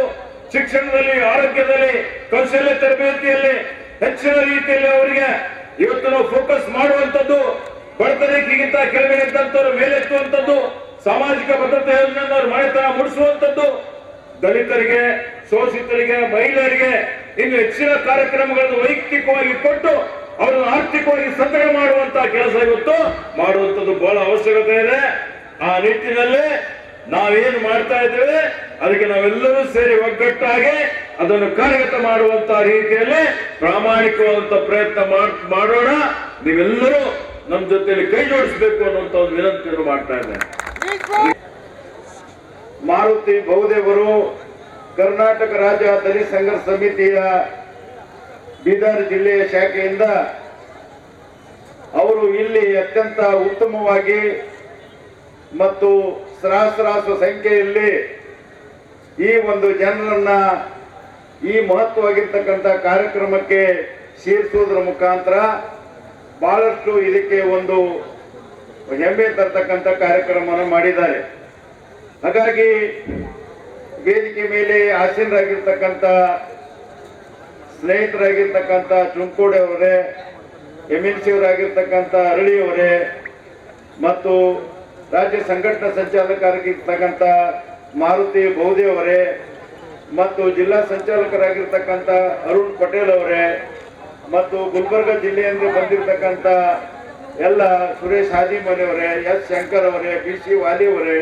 [SPEAKER 4] ಶಿಕ್ಷಣದಲ್ಲಿ, ಆರೋಗ್ಯದಲ್ಲಿ, ಕೌಶಲ್ಯ ತರಬೇತಿಯಲ್ಲಿ ಹೆಚ್ಚಿನ ರೀತಿಯಲ್ಲಿ ಅವರಿಗೆ ಇವತ್ತು ನಾವು ಫೋಕಸ್ ಮಾಡುವಂಥದ್ದು, ಬಡತನಕ್ಕಿಂತ ಕೆಳಗಡೆ ಇದ್ದಂಥವ್ರು ಮೇಲೆತ್ತುವಂಥದ್ದು, ಸಾಮಾಜಿಕ ಭದ್ರತಾ ಯೋಜನೆಯನ್ನು ಅವ್ರ ಮನೆತನ ಮೂಡಿಸುವಂಥದ್ದು, ದಲಿತರಿಗೆ, ಶೋಷಿತರಿಗೆ, ಮಹಿಳೆಯರಿಗೆ ಇನ್ನು ಹೆಚ್ಚಿನ ಕಾರ್ಯಕ್ರಮಗಳನ್ನು ವೈಯಕ್ತಿಕವಾಗಿ ಕೊಟ್ಟು ಅವರನ್ನು ಆರ್ಥಿಕವಾಗಿ ಸದೃಢ ಮಾಡುವಂತಹ ಕೆಲಸ ಇವತ್ತು ಮಾಡುವಂಥದ್ದು ಬಹಳ ಅವಶ್ಯಕತೆ ಇದೆ. ಆ ನಿಟ್ಟಿನಲ್ಲಿ ನಾವೇನು ಮಾಡ್ತಾ ಇದ್ದೇವೆ ಅದಕ್ಕೆ ನಾವೆಲ್ಲರೂ ಸೇರಿ ಒಗ್ಗಟ್ಟಾಗಿ ಅದನ್ನು ಕಾರ್ಯಗತ ಮಾಡುವಂತಹ ರೀತಿಯಲ್ಲಿ ಪ್ರಾಮಾಣಿಕವಾದಂತಹ ಪ್ರಯತ್ನ ಮಾಡೋಣ. ನೀವೆಲ್ಲರೂ ನಮ್ಮ ಜೊತೆಯಲ್ಲಿ ಕೈ ಜೋಡಿಸಬೇಕು ಅನ್ನುವಂತ ಒಂದು ವಿನಂತಿಯನ್ನು ಮಾಡ್ತಾ ಇದ್ದೇನೆ.
[SPEAKER 3] ಮಾರುತಿ ಬಹುದೇವರು ಕರ್ನಾಟಕ ರಾಜ್ಯ ದಲಿತ ಸಂಘರ್ಷ ಸಮಿತಿಯ ಬೀದರ್ ಜಿಲ್ಲೆಯ ಶಾಖೆಯಿಂದ ಅವರು ಇಲ್ಲಿ ಅತ್ಯಂತ ಉತ್ತಮವಾಗಿ ಮತ್ತು ಸಹಸ್ರಾರು ಸಂಖ್ಯೆಯಲ್ಲಿ ಈ ಒಂದು ಜನರನ್ನ ಈ ಮಹತ್ವವಾಗಿರ್ತಕ್ಕಂಥ ಕಾರ್ಯಕ್ರಮಕ್ಕೆ ಸೇರಿಸುವುದರ ಮುಖಾಂತರ ಬಹಳಷ್ಟು ಇದಕ್ಕೆ ಒಂದು ಹೆಮ್ಮೆ ತರ್ತಕ್ಕಂಥ ಕಾರ್ಯಕ್ರಮವನ್ನು ಮಾಡಿದ್ದಾರೆ. ಹಾಗಾಗಿ ವೇದಿಕೆ ಮೇಲೆ ಆಸೀನರಾಗಿರ್ತಕ್ಕಂಥ ಸ್ನೇಹಿತರಾಗಿರ್ತಕ್ಕಂಥ ಚುಂಕೋಡೆ ಅವರೇ, MNC ಅವರಾಗಿರ್ತಕ್ಕಂಥ ಅರಳಿಯವರೇ ಮತ್ತು ರಾಜ್ಯ ಸಂಘಟನಾ ಸಂಚಾಲಕರಾಗಿರ್ತಕ್ಕಂಥ ಮಾರುತಿ ಬಹುದೇವರೇ ಮತ್ತು ಜಿಲ್ಲಾ ಸಂಚಾಲಕರಾಗಿರ್ತಕ್ಕಂಥ ಅರುಣ್ ಪಟೇಲ್ ಅವರೇ ಮತ್ತು ಗುಲ್ಬರ್ಗ ಜಿಲ್ಲೆಯಿಂದ ಬಂದಿರತಕ್ಕಂಥ ಎಲ್ಲ ಸುರೇಶ್ ಹಾದಿಮನಿ ಅವರೇ, S ಶಂಕರ್ ಅವರೇ, BC ವಾಲಿ ಅವರೇ,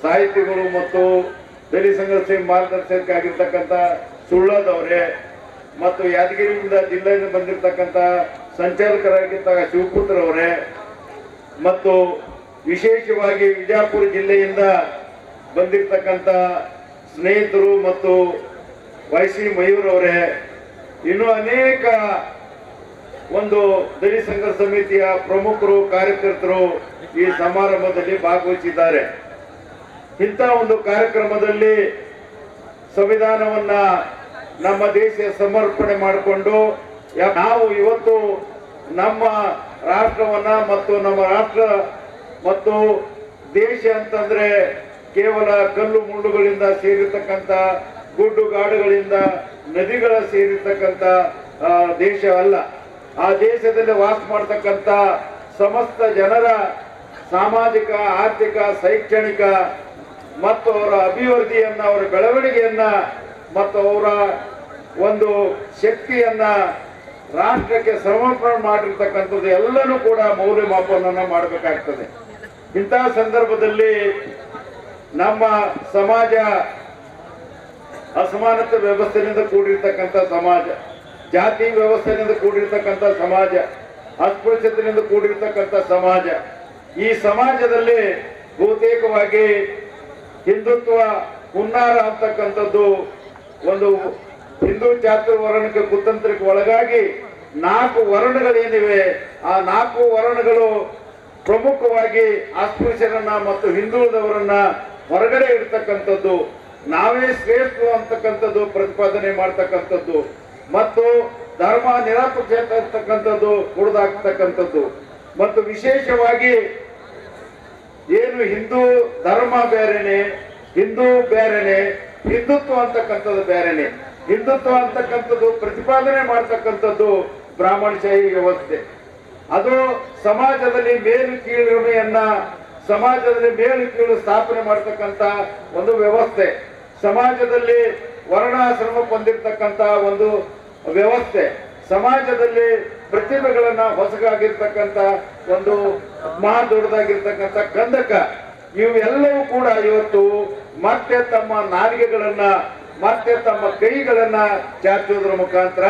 [SPEAKER 3] ಸಾಹಿತಿಗಳು ಮತ್ತು ದಲಿತ ಸಂಘರ್ಷ ಮಾರ್ಗದರ್ಶಕರಾಗಿರ್ತಕ್ಕಂಥ ಸುಳ್ಳದವರೇ ಮತ್ತು ಯಾದಗಿರಿಯಿಂದ ಜಿಲ್ಲೆಯಿಂದ ಬಂದಿರತಕ್ಕಂಥ ಸಂಚಾಲಕರಾಗಿರ್ತಕ್ಕ ಶಿವಪುತ್ರ ಅವರೇ ಮತ್ತು ವಿಶೇಷವಾಗಿ ವಿಜಯಪುರ ಜಿಲ್ಲೆಯಿಂದ ಬಂದಿರತಕ್ಕಂಥ ಸ್ನೇಹಿತರು ಮತ್ತು YC ಮಯೂರ್ ಅವರೇ, ಇನ್ನೂ ಅನೇಕ ಒಂದು ದಲಿತ ಸಂಘರ್ಷ ಸಮಿತಿಯ ಪ್ರಮುಖರು, ಕಾರ್ಯಕರ್ತರು ಈ ಸಮಾರಂಭದಲ್ಲಿ ಭಾಗವಹಿಸಿದ್ದಾರೆ. ಇಂಥ ಒಂದು ಕಾರ್ಯಕ್ರಮದಲ್ಲಿ ಸಂವಿಧಾನವನ್ನ ನಮ್ಮ ದೇಶ ಸಮರ್ಪಣೆ ಮಾಡಿಕೊಂಡು ನಾವು ಇವತ್ತು ನಮ್ಮ ರಾಷ್ಟ್ರವನ್ನ ಮತ್ತು ನಮ್ಮ ರಾಷ್ಟ್ರ ಮತ್ತು ದೇಶ ಅಂತಂದ್ರೆ ಕೇವಲ ಕಲ್ಲು ಮುಳ್ಳುಗಳಿಂದ ಸೇರಿರ್ತಕ್ಕಂಥ ಗುಡ್ಡುಗಾಡುಗಳಿಂದ ನದಿಗಳ ಸೇರಿರ್ತಕ್ಕಂಥ ದೇಶ ಅಲ್ಲ. ಆ ದೇಶದಲ್ಲಿ ವಾಸ ಮಾಡ್ತಕ್ಕಂಥ ಸಮಸ್ತ ಜನರ ಸಾಮಾಜಿಕ, ಆರ್ಥಿಕ, ಶೈಕ್ಷಣಿಕ ಮತ್ತು ಅವರ ಅಭಿವೃದ್ಧಿಯನ್ನ, ಅವರ ಬೆಳವಣಿಗೆಯನ್ನ ಮತ್ತು ಅವರ ಒಂದು ಶಕ್ತಿಯನ್ನ ರಾಷ್ಟ್ರಕ್ಕೆ ಸಮರ್ಪಣೆ ಮಾಡಿರ್ತಕ್ಕಂಥದ್ದು ಎಲ್ಲನೂ ಕೂಡ ಮೌಲ್ಯಮಾಪನ ಮಾಡಬೇಕಾಗ್ತದೆ. ಇಂತಹ ಸಂದರ್ಭದಲ್ಲಿ ನಮ್ಮ ಸಮಾಜ ಅಸಮಾನತೆ ವ್ಯವಸ್ಥೆಯಿಂದ ಕೂಡಿರ್ತಕ್ಕಂಥ ಸಮಾಜ, ಜಾತಿ ವ್ಯವಸ್ಥೆಯಿಂದ ಕೂಡಿರ್ತಕ್ಕಂಥ ಸಮಾಜ, ಅಸ್ಪೃಶ್ಯತೆಯಿಂದ ಕೂಡಿರ್ತಕ್ಕಂಥ ಸಮಾಜ. ಈ ಸಮಾಜದಲ್ಲಿ ಬಹುತೇಕವಾಗಿ ಹಿಂದುತ್ವ ಹುನ್ನಾರ ಅಂತಕ್ಕಂಥದ್ದು ಒಂದು ಹಿಂದೂ ಚಾತುರ್ವರ್ಣಕ್ಕೆ ಕುತಂತ್ರಕ್ಕೆ ಒಳಗಾಗಿ 4 ವರ್ಣಗಳೇನಿವೆ, ಆ 4 ವರ್ಣಗಳು ಪ್ರಮುಖವಾಗಿ ಅಸ್ಪೃಶ್ಯರನ್ನ ಮತ್ತು ಹಿಂದುಳಿದವರನ್ನ ಹೊರಗಡೆ ಇರ್ತಕ್ಕಂಥದ್ದು, ನಾವೇ ಶ್ರೇಷ್ಠ ಅಂತಕ್ಕಂಥದ್ದು ಪ್ರತಿಪಾದನೆ ಮಾಡ್ತಕ್ಕಂಥದ್ದು ಮತ್ತು ಧರ್ಮ ನಿರಪೇಕ್ಷ ಇರ್ತಕ್ಕಂಥದ್ದು ಕುಡಿದಾಕ್ತಕ್ಕಂಥದ್ದು ಮತ್ತು ವಿಶೇಷವಾಗಿ ಏನು ಹಿಂದೂ ಧರ್ಮ ಬೇರೆನೆ, ಹಿಂದೂ ಬೇರೆನೆ, ಹಿಂದುತ್ವ ಅಂತಕ್ಕಂಥದ್ದು ಬೇರೆನೆ. ಹಿಂದುತ್ವ ಅಂತಕ್ಕಂಥದ್ದು ಪ್ರತಿಪಾದನೆ ಮಾಡ್ತಕ್ಕಂಥದ್ದು ಬ್ರಾಹ್ಮಣಶಾಹಿ ವ್ಯವಸ್ಥೆ. ಅದು ಸಮಾಜದಲ್ಲಿ ಮೇಲು ಕೀಳುಮೆಯನ್ನ, ಸಮಾಜದಲ್ಲಿ ಮೇಲು ಕೀಳು ಸ್ಥಾಪನೆ ಮಾಡ್ತಕ್ಕಂಥ ಒಂದು ವ್ಯವಸ್ಥೆ, ಸಮಾಜದಲ್ಲಿ ವರ್ಣಾಶ್ರಮ ಹೊಂದಿರತಕ್ಕಂಥ ಒಂದು ವ್ಯವಸ್ಥೆ, ಸಮಾಜದಲ್ಲಿ ಪ್ರತಿಭೆಗಳನ್ನ ಹೊಸಗಾಗಿರ್ತಕ್ಕಂಥ ಒಂದು ಮಹಾ ದೊಡ್ಡದಾಗಿರ್ತಕ್ಕಂಥ ಕಂದಕ, ಇವೆಲ್ಲವೂ ಕೂಡ ಇವತ್ತು ಮತ್ತೆ ತಮ್ಮ ನಾಲಿಗೆಗಳನ್ನ ಮತ್ತೆ ತಮ್ಮ ಕೈಗಳನ್ನ ಚಾಚುವುದರ ಮುಖಾಂತರ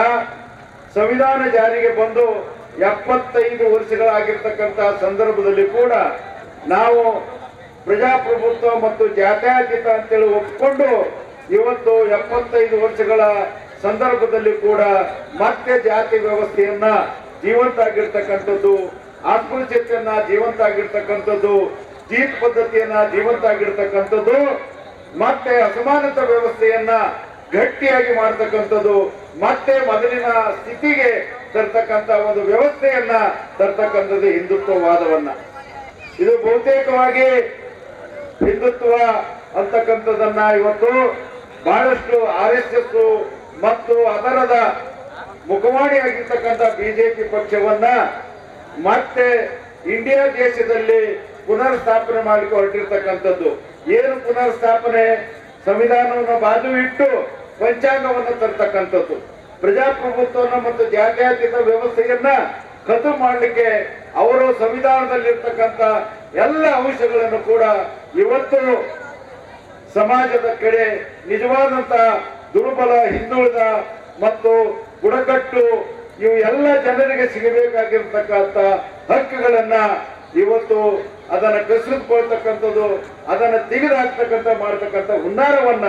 [SPEAKER 3] ಸಂವಿಧಾನ ಜಾರಿಗೆ ಬಂದು 75 ವರ್ಷಗಳಾಗಿರ್ತಕ್ಕಂಥ ಸಂದರ್ಭದಲ್ಲಿ ಕೂಡ ನಾವು ಪ್ರಜಾಪ್ರಭುತ್ವ ಮತ್ತು ಜಾತ್ಯತೀತ ಅಂತೇಳಿ ಒಪ್ಪಿಕೊಂಡು ಇವತ್ತು 75 ವರ್ಷಗಳ
[SPEAKER 5] ಸಂದರ್ಭದಲ್ಲಿ ಕೂಡ ಮತ್ತೆ ಜಾತಿ ವ್ಯವಸ್ಥೆಯನ್ನ ಜೀವಂತ ಆಗಿರ್ತಕ್ಕಂಥದ್ದು, ಅಸ್ಪೃಶ್ಯತೆಯನ್ನ ಜೀವಂತ ಆಗಿರ್ತಕ್ಕಂಥದ್ದು, ಜೀತ್ ಪದ್ಧತಿಯನ್ನ ಜೀವಂತ ಆಗಿರ್ತಕ್ಕಂಥದ್ದು, ಮತ್ತೆ ಅಸಮಾನತಾ ವ್ಯವಸ್ಥೆಯನ್ನ ಗಟ್ಟಿಯಾಗಿ ಮಾಡ್ತಕ್ಕಂಥದ್ದು, ಮತ್ತೆ ಮೊದಲಿನ ಸ್ಥಿತಿಗೆ ತರ್ತಕ್ಕಂಥ ಒಂದು ವ್ಯವಸ್ಥೆಯನ್ನ ತರ್ತಕ್ಕಂಥದ್ದು ಹಿಂದುತ್ವವಾದವನ್ನ. ಇದು ಬಹುತೇಕವಾಗಿ ಹಿಂದುತ್ವ ಅಂತಕ್ಕಂಥದ್ದನ್ನ ಇವತ್ತು ಬಹಳಷ್ಟು RSS ಮತ್ತು ಅದರದ ಮುಖವಾಣಿಯಾಗಿರ್ತಕ್ಕಂಥ ಬಿಜೆಪಿ ಪಕ್ಷವನ್ನ ಮತ್ತೆ ಇಂಡಿಯಾ ದೇಶದಲ್ಲಿ ಪುನರ್ ಸ್ಥಾಪನೆ ಮಾಡಲಿಕ್ಕೆ ಹೊರಟಿರ್ತಕ್ಕಂಥದ್ದು. ಏನು ಪುನರ್ ಸ್ಥಾಪನೆ? ಸಂವಿಧಾನವನ್ನು ಬಾಜು ಇಟ್ಟು ಪಂಚಾಂಗವನ್ನು ತರ್ತಕ್ಕಂಥದ್ದು, ಪ್ರಜಾಪ್ರಭುತ್ವವನ್ನು ಮತ್ತು ಜಾತ್ಯತೀತ ವ್ಯವಸ್ಥೆಯನ್ನ ಖತು ಮಾಡಲಿಕ್ಕೆ ಅವರು ಸಂವಿಧಾನದಲ್ಲಿರ್ತಕ್ಕಂಥ ಎಲ್ಲ ಅಂಶಗಳನ್ನು ಕೂಡ ಇವತ್ತು ಸಮಾಜದ ಕಡೆ ನಿಜವಾದಂತ ದುರ್ಬಲ, ಹಿಂದುಳಿದ ಮತ್ತು ಬುಡಕಟ್ಟು ಇವು ಎಲ್ಲ ಜನರಿಗೆ ಸಿಗಬೇಕಾಗಿರ್ತಕ್ಕಂಥ ಹಕ್ಕುಗಳನ್ನ ಇವತ್ತು ಅದನ್ನ ಕಸಿದುಕೊಳ್ತಕ್ಕಂಥದ್ದು, ಅದನ್ನ ತೆಗೆದುಹಾಕ್ತಕ್ಕಂಥ ಮಾಡ್ತಕ್ಕಂಥ ಹುನ್ನಾರವನ್ನ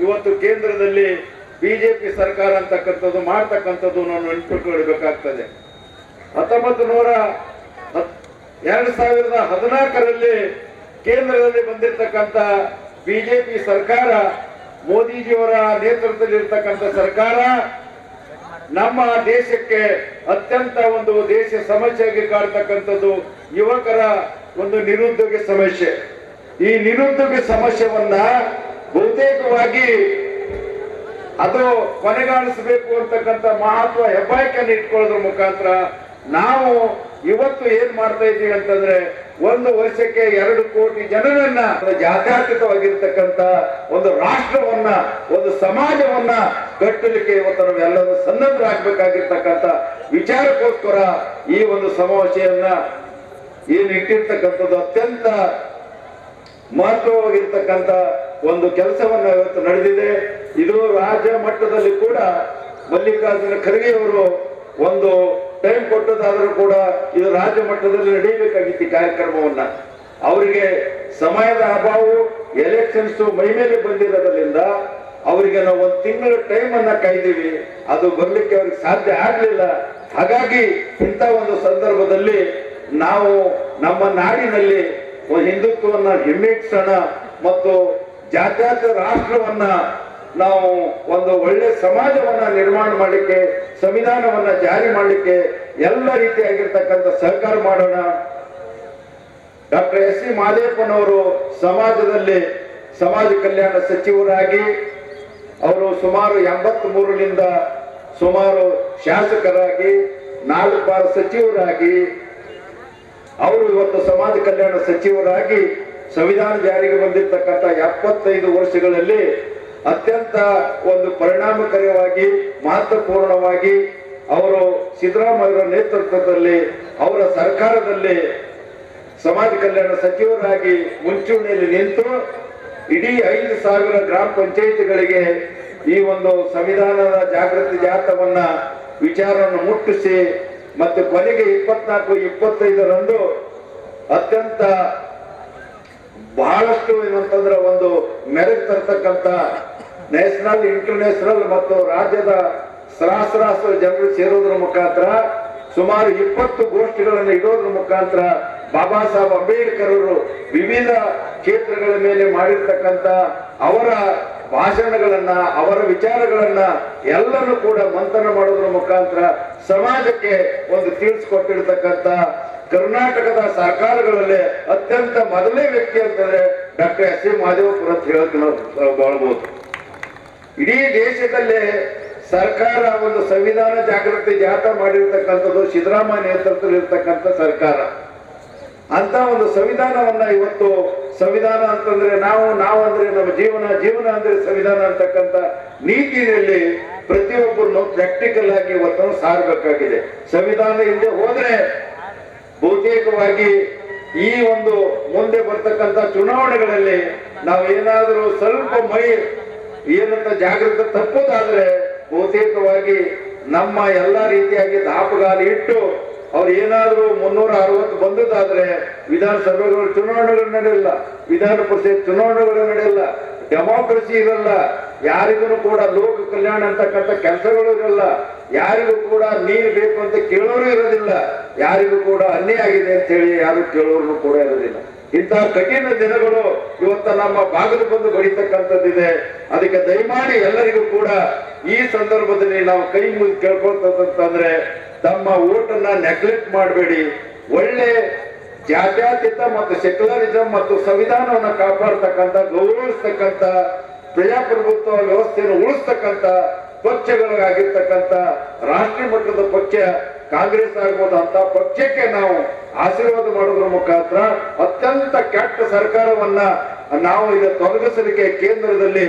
[SPEAKER 5] ಇವತ್ತು ಕೇಂದ್ರದಲ್ಲಿ ಬಿಜೆಪಿ ಸರ್ಕಾರ ಅಂತಕ್ಕಂಥದ್ದು ಮಾಡ್ತಕ್ಕಂಥದ್ದು ನಾವು ನೆನಪಿಟ್ಕೊಳ್ಬೇಕಾಗ್ತದೆ. 2014ರಲ್ಲಿ ಕೇಂದ್ರದಲ್ಲಿ ಬಂದಿರತಕ್ಕಂಥ ಬಿಜೆಪಿ ಸರ್ಕಾರ, ಮೋದಿಜಿಯವರ ನೇತೃತ್ವದಲ್ಲಿ ಇರ್ತಕ್ಕಂಥ ಸರ್ಕಾರ ನಮ್ಮ ದೇಶಕ್ಕೆ ಅತ್ಯಂತ ಒಂದು ದೇಶ ಸಮಸ್ಯೆಯಾಗಿ ಕಾಡ್ತಕ್ಕಂಥದ್ದು ಯುವಕರ ಒಂದು ನಿರುದ್ಯೋಗ ಸಮಸ್ಯೆ. ಈ ನಿರುದ್ಯೋಗ ಸಮಸ್ಯೆಯನ್ನ ಬಹುತೇಕವಾಗಿ ಅದು ಕೊನೆಗಾಣಿಸಬೇಕು ಅಂತಕ್ಕಂಥ ಮಹತ್ವ ಹೆಬ್ಬಾರಿಕೆಯನ್ನು ಇಟ್ಕೊಳ್ಳೋದ್ರ ಮುಖಾಂತರ ನಾವು ಇವತ್ತು ಏನ್ ಮಾಡ್ತಾ ಇದ್ದೀವಿ ಅಂತಂದ್ರೆ, ಒಂದು ವರ್ಷಕ್ಕೆ 2 ಕೋಟಿ ಜನರನ್ನ ಜಾತ್ಯತೀತವಾಗಿರ್ತಕ್ಕಂಥ ಒಂದು ರಾಷ್ಟ್ರವನ್ನ, ಒಂದು ಸಮಾಜವನ್ನ ಕಟ್ಟಲಿಕ್ಕೆ ಇವತ್ತು ನಾವೆಲ್ಲರೂ ಸನ್ನದ್ಧರಾಗಬೇಕಾಗಿರ್ತಕ್ಕಂಥ ವಿಚಾರಕ್ಕೋಸ್ಕರ ಈ ಒಂದು ಸಮಾವೇಶವನ್ನ ಏನು ಇಟ್ಟಿರ್ತಕ್ಕಂಥದ್ದು ಅತ್ಯಂತ ಮಹತ್ವವಾಗಿರ್ತಕ್ಕಂಥ ಒಂದು ಕೆಲಸವನ್ನ ಇವತ್ತು ನಡೆದಿದೆ. ಇದು ರಾಜ್ಯ ಮಟ್ಟದಲ್ಲಿ ಕೂಡ ಮಲ್ಲಿಕಾರ್ಜುನ ಖರ್ಗೆ ಅವರು ಒಂದು ಟೈಮ್ ಕೊಟ್ಟದಾದ್ರೂ ಕೂಡ ಇದು ರಾಜ್ಯ ಮಟ್ಟದಲ್ಲಿ ನಡೆಯಬೇಕಾಗಿತ್ತು ಕಾರ್ಯಕ್ರಮವನ್ನ. ಅವರಿಗೆ ಸಮಯದ ಅಭಾವ, ಎಲೆಕ್ಷನ್ಸ್ ಮೈ ಮೇಲೆ ಬಂದಿರೋದ್ರಿಂದ ಅವರಿಗೆ ನಾವು 1 ತಿಂಗಳ ಟೈಮ್ ಅನ್ನ ಕಾಯ್ದೀವಿ, ಅದು ಬರ್ಲಿಕ್ಕೆ ಅವ್ರಿಗೆ ಸಾಧ್ಯ ಆಗ್ಲಿಲ್ಲ. ಹಾಗಾಗಿ ಇಂಥ ಒಂದು ಸಂದರ್ಭದಲ್ಲಿ ನಾವು ನಮ್ಮ ನಾಡಿನಲ್ಲಿ ಹಿಂದುತ್ವವನ್ನ ಹಿಮ್ಮೆಟ್ಟಿಸೋಣ ಮತ್ತು ಜಾತ್ಯತೀತ ರಾಷ್ಟ್ರವನ್ನ ನಾವು ಒಂದು ಒಳ್ಳೆ ಸಮಾಜವನ್ನ ನಿರ್ಮಾಣ ಮಾಡಲಿಕ್ಕೆ, ಸಂವಿಧಾನವನ್ನ ಜಾರಿ ಮಾಡಲಿಕ್ಕೆ ಎಲ್ಲ ರೀತಿಯಾಗಿರ್ತಕ್ಕಂಥ ಸಹಕಾರ ಮಾಡೋಣ. Doctor SC. ಮಾದೇವಪ್ಪನವರು ಸಮಾಜದಲ್ಲಿ ಸಮಾಜ ಕಲ್ಯಾಣ ಸಚಿವರಾಗಿ ಅವರು ಸುಮಾರು 83ರಿಂದ ಸುಮಾರು ಶಾಸಕರಾಗಿ 4 ಬಾರಿ ಸಚಿವರಾಗಿ ಅವರು ಇವತ್ತು ಸಮಾಜ ಕಲ್ಯಾಣ ಸಚಿವರಾಗಿ ಸಂವಿಧಾನ ಜಾರಿಗೆ ಬಂದಿರತಕ್ಕಂಥ 75 ವರ್ಷಗಳಲ್ಲಿ ಅತ್ಯಂತ ಒಂದು ಪರಿಣಾಮಕಾರಿಯಾಗಿ ಮಹತ್ವಪೂರ್ಣವಾಗಿ ಅವರು ಸಿದ್ದರಾಮಯ್ಯ ನೇತೃತ್ವದಲ್ಲಿ ಅವರ ಸರ್ಕಾರದಲ್ಲಿ ಸಮಾಜ ಕಲ್ಯಾಣ ಸಚಿವರಾಗಿ ಮುಂಚೂಣಿಯಲ್ಲಿ ನಿಂತು ಇಡೀ 5,000 ಗ್ರಾಮ ಪಂಚಾಯಿತಿಗಳಿಗೆ ಈ ಒಂದು ಸಂವಿಧಾನದ ಜಾಗೃತಿ ಜಾಥಾವನ್ನ ವಿಚಾರವನ್ನು ಮುಟ್ಟಿಸಿ ಮತ್ತೆ ಕೊನೆಗೆ 24-25ರಂದು ಅತ್ಯಂತ ಬಹಳಷ್ಟು ಏನಂತಂದ್ರೆ ಒಂದು ಮೆರೆಗೆ ತರ್ತಕ್ಕಂಥ ನ್ಯಾಷನಲ್, ಇಂಟರ್ನ್ಯಾಷನಲ್ ಮತ್ತು ರಾಜ್ಯದ ಸಹಸ್ರಾರು ಜನರು ಸೇರೋದ್ರ ಮುಖಾಂತರ ಸುಮಾರು 20 ಗೋಷ್ಠಿಗಳನ್ನು ಇಡೋದ್ರ ಮುಖಾಂತರ ಬಾಬಾ ಸಾಹೇಬ್ ಅಂಬೇಡ್ಕರ್ ಅವರು ವಿವಿಧ ಕ್ಷೇತ್ರಗಳ ಮೇಲೆ ಮಾಡಿರ್ತಕ್ಕಂಥ ಅವರ ಭಾಷಣಗಳನ್ನ, ಅವರ ವಿಚಾರಗಳನ್ನ ಎಲ್ಲರೂ ಕೂಡ ಮಂಥನ ಮಾಡೋದ್ರ ಮುಖಾಂತರ ಸಮಾಜಕ್ಕೆ ಒಂದು ತಿಳಿಸ್ಕೊಟ್ಟಿರ್ತಕ್ಕಂಥ ಕರ್ನಾಟಕದ ಸರ್ಕಾರಗಳಲ್ಲಿ ಅತ್ಯಂತ ಮೊದಲನೇ ವ್ಯಕ್ತಿ ಅಂತಂದ್ರೆ ಡಾಕ್ಟರ್ ಎಸ್.ಸಿ. ಮಾದೇವಪ್ಪರ ಅಂತ ಹೇಳಕ್ ನಾವು ಬಾಳ್ಬಹುದು. ಇಡೀ ದೇಶದಲ್ಲೇ ಸರ್ಕಾರ ಒಂದು ಸಂವಿಧಾನ ಜಾಗೃತಿ ಜಾಥಾ ಮಾಡಿರ್ತಕ್ಕಂಥದ್ದು ಸಿದ್ದರಾಮಯ್ಯ ನೇತೃತ್ವದಲ್ಲಿ ಇರ್ತಕ್ಕಂಥ ಸರ್ಕಾರ. ಅಂತ ಒಂದು ಸಂವಿಧಾನವನ್ನ ಇವತ್ತು ಸಂವಿಧಾನ ಅಂತಂದ್ರೆ ನಾವು ಅಂದ್ರೆ ನಮ್ಮ ಜೀವನ ಅಂದ್ರೆ ಸಂವಿಧಾನ ಅಂತಕ್ಕಂಥ ನೀತಿಯಲ್ಲಿ ಪ್ರತಿಯೊಬ್ಬರನ್ನು ಪ್ರಾಕ್ಟಿಕಲ್ ಆಗಿ ಇವತ್ತು ಸಾರಬೇಕಾಗಿದೆ. ಸಂವಿಧಾನ ಇಲ್ಲದೆ ಹೋದ್ರೆ ಬಹುತೇಕವಾಗಿ ಈ ಒಂದು ಮುಂದೆ ಬರ್ತಕ್ಕಂಥ ಚುನಾವಣೆಗಳಲ್ಲಿ ನಾವು ಏನಾದರೂ ಸ್ವಲ್ಪ ಏನಂತ ಜಾಗೃತಿ ತಪ್ಪುದಾದ್ರೆ ಬಹುತೇಕವಾಗಿ ನಮ್ಮ ಎಲ್ಲಾ ರೀತಿಯಾಗಿ ದಾಪುಗಾಲಿ ಇಟ್ಟು ಅವ್ರು ಏನಾದ್ರೂ 360 ಬಂದದಾದ್ರೆ ವಿಧಾನಸಭೆಗಳು ಚುನಾವಣೆಗಳು ನಡೆಯಲ್ಲ, ವಿಧಾನ ಪರಿಷತ್ ಚುನಾವಣೆಗಳು ನಡೆಯಲ್ಲ, ಡೆಮೋಕ್ರಸಿ ಇರಲ್ಲ, ಯಾರಿಗೂ ಕೂಡ ಲೋಕ ಕಲ್ಯಾಣ ಅಂತಕ್ಕಂಥ ಕೆಲಸಗಳು ಇರಲ್ಲ, ಯಾರಿಗೂ ಕೂಡ ನೀರು ಬೇಕು ಅಂತ ಕೇಳೋರು ಇರೋದಿಲ್ಲ, ಯಾರಿಗೂ ಕೂಡ ಅನ್ಯಾಯ ಆಗಿದೆ ಅಂತ ಹೇಳಿ ಯಾರು ಕೇಳೋರು ಕೂಡ ಇರೋದಿಲ್ಲ. ಇಂತಹ ಕಠಿಣ ದಿನಗಳು ಇವತ್ತ ನಮ್ಮ ಬಾಗಿಲು ಬಂದು ಬಡಿತಕ್ಕಂಥದ್ದಿದೆ. ಅದಕ್ಕೆ ದಯಮಾಡಿ ಎಲ್ಲರಿಗೂ ಕೂಡ ಈ ಸಂದರ್ಭದಲ್ಲಿ ನಾವು ಕೈ ಮುಗಿದು ಕೇಳ್ಕೊಳ್ತದಂತಂದ್ರೆ ತಮ್ಮ ಓಟನ್ನ ನೆಗ್ಲೆಕ್ಟ್ ಮಾಡಬೇಡಿ. ಒಳ್ಳೆ ಜಾತ್ಯತೀತ ಮತ್ತು ಸೆಕ್ಯುಲರಿಸಂ ಮತ್ತು ಸಂವಿಧಾನವನ್ನು ಕಾಪಾಡ್ತಕ್ಕಂಥ, ಗೌರವಿಸ್ತಕ್ಕಂಥ, ಪ್ರಜಾಪ್ರಭುತ್ವ ವ್ಯವಸ್ಥೆಯನ್ನು ಉಳಿಸ್ತಕ್ಕಂಥ ಪಕ್ಷಗಳಾಗಿರ್ತಕ್ಕಂಥ ರಾಷ್ಟ್ರೀಯ ಮಟ್ಟದ ಪಕ್ಷ ಕಾಂಗ್ರೆಸ್ ಆಗ್ಬೋದು ಅಂತ ಪಕ್ಷಕ್ಕೆ ನಾವು ಆಶೀರ್ವಾದ ಮಾಡೋದ್ರ ಮುಖಾಂತರ ಅತ್ಯಂತ ಕೆಟ್ಟ ಸರ್ಕಾರವನ್ನ ನಾವು ಈಗ ತೊಲಗಿಸಲಿಕ್ಕೆ ಕೇಂದ್ರದಲ್ಲಿ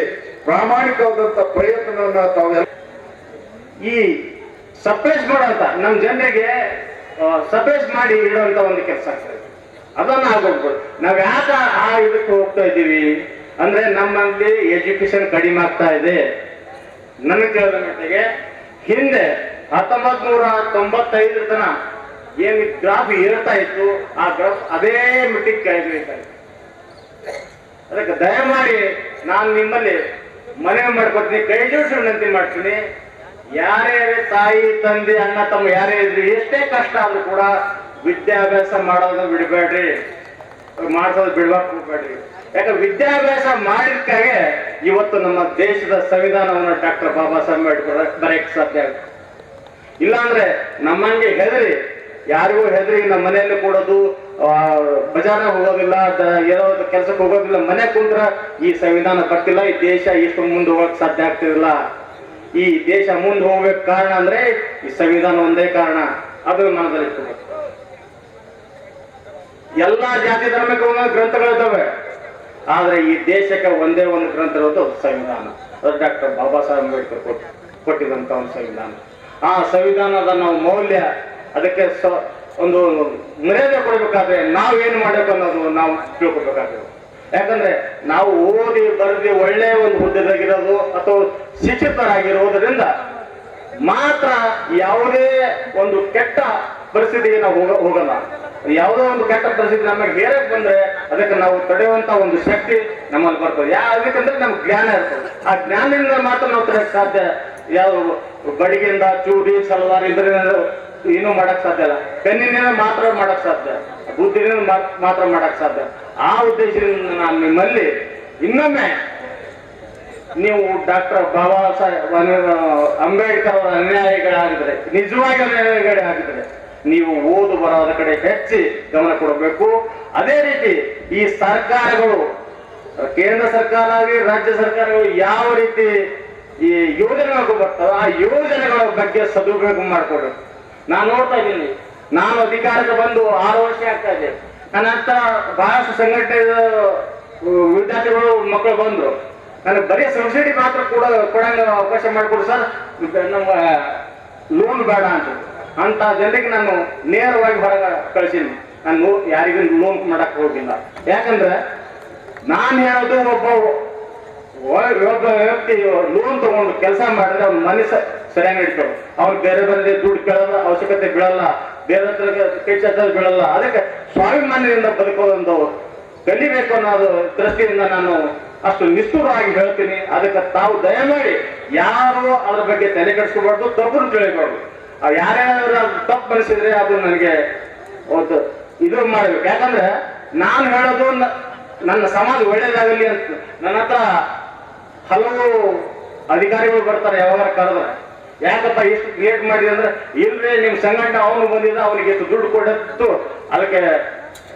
[SPEAKER 5] ಪ್ರಾಮಾಣಿಕವಾದಂತ ಪ್ರಯತ್ನವನ್ನ ತಾವೆಲ್ಲ
[SPEAKER 6] ಈ ಸಪ್ರೆಸ್ ಮಾಡೋಂತ ನಮ್ಮ ಜನರಿಗೆ ಸಪ್ರೆಸ್ ಮಾಡಿ ಇಡುವಂತ ಒಂದು ಕೆಲಸ ಆಗ್ತದೆ. ಅದನ್ನ ಆಗೋಗ್ಬೋದು. ನಾವ್ ಯಾಕೆ ಆ ಇದಕ್ಕೆ ಹೋಗ್ತಾ ಇದ್ದೀವಿ ಅಂದ್ರೆ ನಮ್ಮಲ್ಲಿ ಎಜುಕೇಶನ್ ಕಡಿಮೆ ಆಗ್ತಾ ಇದೆ. ನನಗೆ ತಿಳಿದ ಮಟ್ಟಿಗೆ ಹಿಂದೆ 1995 ತನ ಏನ್ ಗ್ರಾಫ್ ಏರ್ತಾ ಇತ್ತು, ಆ ಗ್ರಾಫ್ ಅದೇ ಮಟ್ಟಿಗೆ ಕೆಳಗಿಳಿತಾ ಇತ್ತು. ಅದಕ್ಕೆ ದಯಮಾಡಿ ನಾನು ನಿಮ್ಮಲ್ಲಿ ಮನವಿ ಮಾಡ್ಕೊತೀನಿ, ಕೈ ಜೋಡಿಸಿ ವಿನಂತಿ ಮಾಡ್ತೀನಿ. ಯಾರೇ ತಾಯಿ ತಂದೆ ಅಣ್ಣ ತಮ್ಮ ಯಾರೇ ಇದ್ರು ಎಷ್ಟೇ ಕಷ್ಟ ಆದ್ರೂ ಕೂಡ ವಿದ್ಯಾಭ್ಯಾಸ ಮಾಡೋದನ್ನ ಬಿಡಬೇಡ್ರಿ, ಮಾಡಿಸೋದು ಬಿಡ್ಬೇಕು ಹೋಗ್ಬೇಡ್ರಿ. ಯಾಕಂದ್ರೆ ವಿದ್ಯಾಭ್ಯಾಸ ಮಾಡಿದಕ್ಕಾಗೆ ಇವತ್ತು ನಮ್ಮ ದೇಶದ ಸಂವಿಧಾನವನ್ನು ಡಾಕ್ಟರ್ ಬಾಬಾ ಸಾಹೇಬ್ ಅಂಬೇಡ್ಕರ್ ಬರೆಯಕ್ಕೆ ಸಾಧ್ಯ ಆಗುತ್ತೆ. ಇಲ್ಲಾಂದ್ರೆ ನಮ್ಮಂಗೆ ಹೆದರಿ, ಯಾರಿಗೂ ಹೆದರಿ ನಮ್ಮ ಮನೆಯಲ್ಲಿ ಕೂಡೋದು, ಬಜಾರ ಹೋಗೋದಿಲ್ಲ, ಏನೋ ಕೆಲಸಕ್ಕೆ ಹೋಗೋದಿಲ್ಲ, ಮನೆ ಕುಂತ್ರ ಈ ಸಂವಿಧಾನ ಬರ್ತಿಲ್ಲ, ಈ ದೇಶ ಇಷ್ಟು ಮುಂದೆ ಹೋಗಕ್ ಸಾಧ್ಯ ಆಗ್ತಿರಲಿಲ್ಲ. ಈ ದೇಶ ಮುಂದೆ ಹೋಗ್ಬೇಕು ಕಾರಣ ಅಂದ್ರೆ ಈ ಸಂವಿಧಾನ ಒಂದೇ ಕಾರಣ. ಅದು ಮನದಲ್ಲಿ ಇಟ್ಕೋಬೇಕು. ಎಲ್ಲಾ ಜಾತಿ ಧರ್ಮಕ್ಕೆ ಒಂದೊಂದು ಗ್ರಂಥಗಳಿದ್ದಾವೆ, ಆದ್ರೆ ಈ ದೇಶಕ್ಕೆ ಒಂದೇ ಒಂದು ಗ್ರಂಥ ಇರೋದು ಸಂವಿಧಾನ. ಅದು ಡಾಕ್ಟರ್ ಬಾಬಾ ಸಾಹೇಬ್ ಅಂಬೇಡ್ಕರ್ ಕೊಟ್ಟಿದಂತ ಒಂದು ಸಂವಿಧಾನ. ಆ ಸಂವಿಧಾನದ ನಾವು ಮೌಲ್ಯ, ಅದಕ್ಕೆ ಒಂದು ಮರ್ಯಾದೆ ಕೊಡ್ಬೇಕಾದ್ರೆ ನಾವೇನು ಮಾಡಬೇಕು ಅನ್ನೋದು ನಾವು ತಿಳ್ಕೊಬೇಕಾಗ್ತದೆ. ಯಾಕಂದ್ರೆ ನಾವು ಓದಿ ಬರೆದಿ ಒಳ್ಳೆ ಒಂದು ಹುದ್ದೆದಾಗಿರೋದು ಅಥವಾ ಶಿಕ್ಷಿತರಾಗಿರೋದ್ರಿಂದ ಮಾತ್ರ ಯಾವುದೇ ಒಂದು ಕೆಟ್ಟ ಪರಿಸ್ಥಿತಿಗೆ ನಾವು ಹೋಗಲ್ಲ. ಯಾವುದೋ ಒಂದು ಕೆಟ್ಟ ಪರಿಸ್ಥಿತಿ ನಮಗೆ ಹೇರಕ್ ಬಂದ್ರೆ ಅದಕ್ಕೆ ನಾವು ತಡೆಯುವಂತ ಒಂದು ಶಕ್ತಿ ನಮ್ಮಲ್ಲಿ ಬರ್ತದೆ. ಯಾಕಂದ್ರೆ ನಮ್ಗೆ ಜ್ಞಾನ ಇರ್ತದೆ. ಆ ಜ್ಞಾನದಿಂದ ಮಾತ್ರ ನಾವು ತಡೆಯಕ್ ಸಾಧ್ಯ. ಯಾವ ಬಡಿಗೆಯಿಂದ ಚೂಡಿ ಸಲವಾರ ಇದರಿಂದ ಏನೂ ಮಾಡಕ್ ಸಾಧ್ಯ ಇಲ್ಲ. ಪೆನ್ನಿನಿಂದ ಮಾತ್ರ ಮಾಡಕ್ ಸಾಧ್ಯ, ಬುದ್ಧಿನಿಂದ ಮಾತ್ರ ಮಾಡಕ್ ಸಾಧ್ಯ. ಆ ಉದ್ದೇಶದಿಂದ ನಾನು ನಿಮ್ಮಲ್ಲಿ ಇನ್ನೊಮ್ಮೆ ನೀವು ಡಾಕ್ಟರ್ ಬಾಬಾ ಸಾಹೇಬ್ ಅಂಬೇಡ್ಕರ್ ಅವರ ಅನ್ಯಾಯಿಗಳಾಗಿದ್ರೆ, ನಿಜವಾಗಿ ಅನ್ಯಾಯಿಗಳಾಗಿದ್ರೆ ನೀವು ಓದು ಬರೋದ ಕಡೆ ಹೆಚ್ಚಿ ಗಮನ ಕೊಡಬೇಕು. ಅದೇ ರೀತಿ ಈ ಸರ್ಕಾರಗಳು, ಕೇಂದ್ರ ಸರ್ಕಾರ ಆಗಲಿ ರಾಜ್ಯ ಸರ್ಕಾರಗಳು ಯಾವ ರೀತಿ ಈ ಯೋಜನೆಗಳು ಬರ್ತವೆ ಆ ಯೋಜನೆಗಳ ಬಗ್ಗೆ ಸದುಪಯೋಗ ಮಾಡ್ಕೊಡ್ಬೇಕು. ನಾನು ನೋಡ್ತಾ ಇದ್ದೀನಿ, ನಾನು ಅಧಿಕಾರಕ್ಕೆ ಬಂದು 6 ವರ್ಷ ಆಗ್ತಾ ಇದೆ. ನನ್ನ ಹತ್ರ ಬಹಳಷ್ಟು ಸಂಘಟನೆ ವಿದ್ಯಾರ್ಥಿಗಳು ಮಕ್ಕಳು ಬಂದ್ರು, ನನಗೆ ಬರೀ ಸಬ್ಸಿಡಿ ಮಾತ್ರ ಕೊಡಂಗ ಅವಕಾಶ ಮಾಡಿಕೊಡು ಸರ್, ನಮ್ಮ ಲೋನ್ ಬೇಡ ಅಂತ ಜನರಿಗೆ ನಾನು ನೇರವಾಗಿ ಹೊರಗೆ ಕಳಿಸೀನಿ. ನಾನು ಯಾರಿಗೂ ಲೋನ್ ಮಾಡಕ್ ಹೋಗಿಲ್ಲ. ಯಾಕಂದ್ರೆ ನಾನು ಹೇಳೋದು ಒಬ್ಬ ವ್ಯಕ್ತಿ ಲೋನ್ ತಗೊಂಡು ಕೆಲಸ ಮಾಡಿದ್ರೆ ಅವ್ನ ಮನೆ ಸರಿಯಾಗಿ ನಡೀತಾವ. ಅವ್ನು ಬೇರೆ ಬೇರೆ ದುಡ್ಡು ಕೇಳೋದ ಅವಶ್ಯಕತೆ ಬೀಳಲ್ಲ, ಬೇರೆ ಕೈ ಚಾಚ ಬೀಳಲ್ಲ. ಅದಕ್ಕೆ ಸ್ವಾಭಿಮಾನ್ಯದಿಂದ ಬದುಕೋದೊಂದು ಕಲಿಬೇಕು ಅನ್ನೋದು ದೃಷ್ಟಿಯಿಂದ ನಾನು ಅಷ್ಟು ನಿಷ್ಠುರವಾಗಿ ಹೇಳ್ತೀನಿ. ಅದಕ್ಕೆ ತಾವು ದಯಮಾಡಿ ಯಾರು ಅದ್ರ ಬಗ್ಗೆ ತಲೆ ಕೆಡಿಸ್ಕೋಬಾರ್ದು, ತಪ್ಪು ತಿಳಿಬಾರ್ದು. ಯಾರ್ಯಾರು ತಪ್ಪು ಅನಿಸಿದ್ರೆ ಅದು ನನಗೆ ಒಂದು ಇದು ಮಾಡ್ಬೇಕು. ಯಾಕಂದ್ರೆ ನಾನು ಹೇಳೋದು ನನ್ನ ಸಮಾಜ ಒಳ್ಳೇದಾಗಲಿ ಅಂತ. ನನ್ನ ಹತ್ರ ಹಲವು ಅಧಿಕಾರಿಗಳು ಬರ್ತಾರೆ, ಯಾವಾಗ ಕರೆದ್ರೆ ಯಾಕಪ್ಪ ಎಷ್ಟು ಲೇಟ್ ಮಾಡಿದೆ ಅಂದ್ರೆ, ಇಲ್ವೇ ನಿಮ್ ಸಂಘಟನೆ ಅವನು ಬಂದಿದ್ದ, ಅವನಿಗೆ ಎಷ್ಟು ದುಡ್ಡು ಕೊಟ್ಟು ಅದಕ್ಕೆ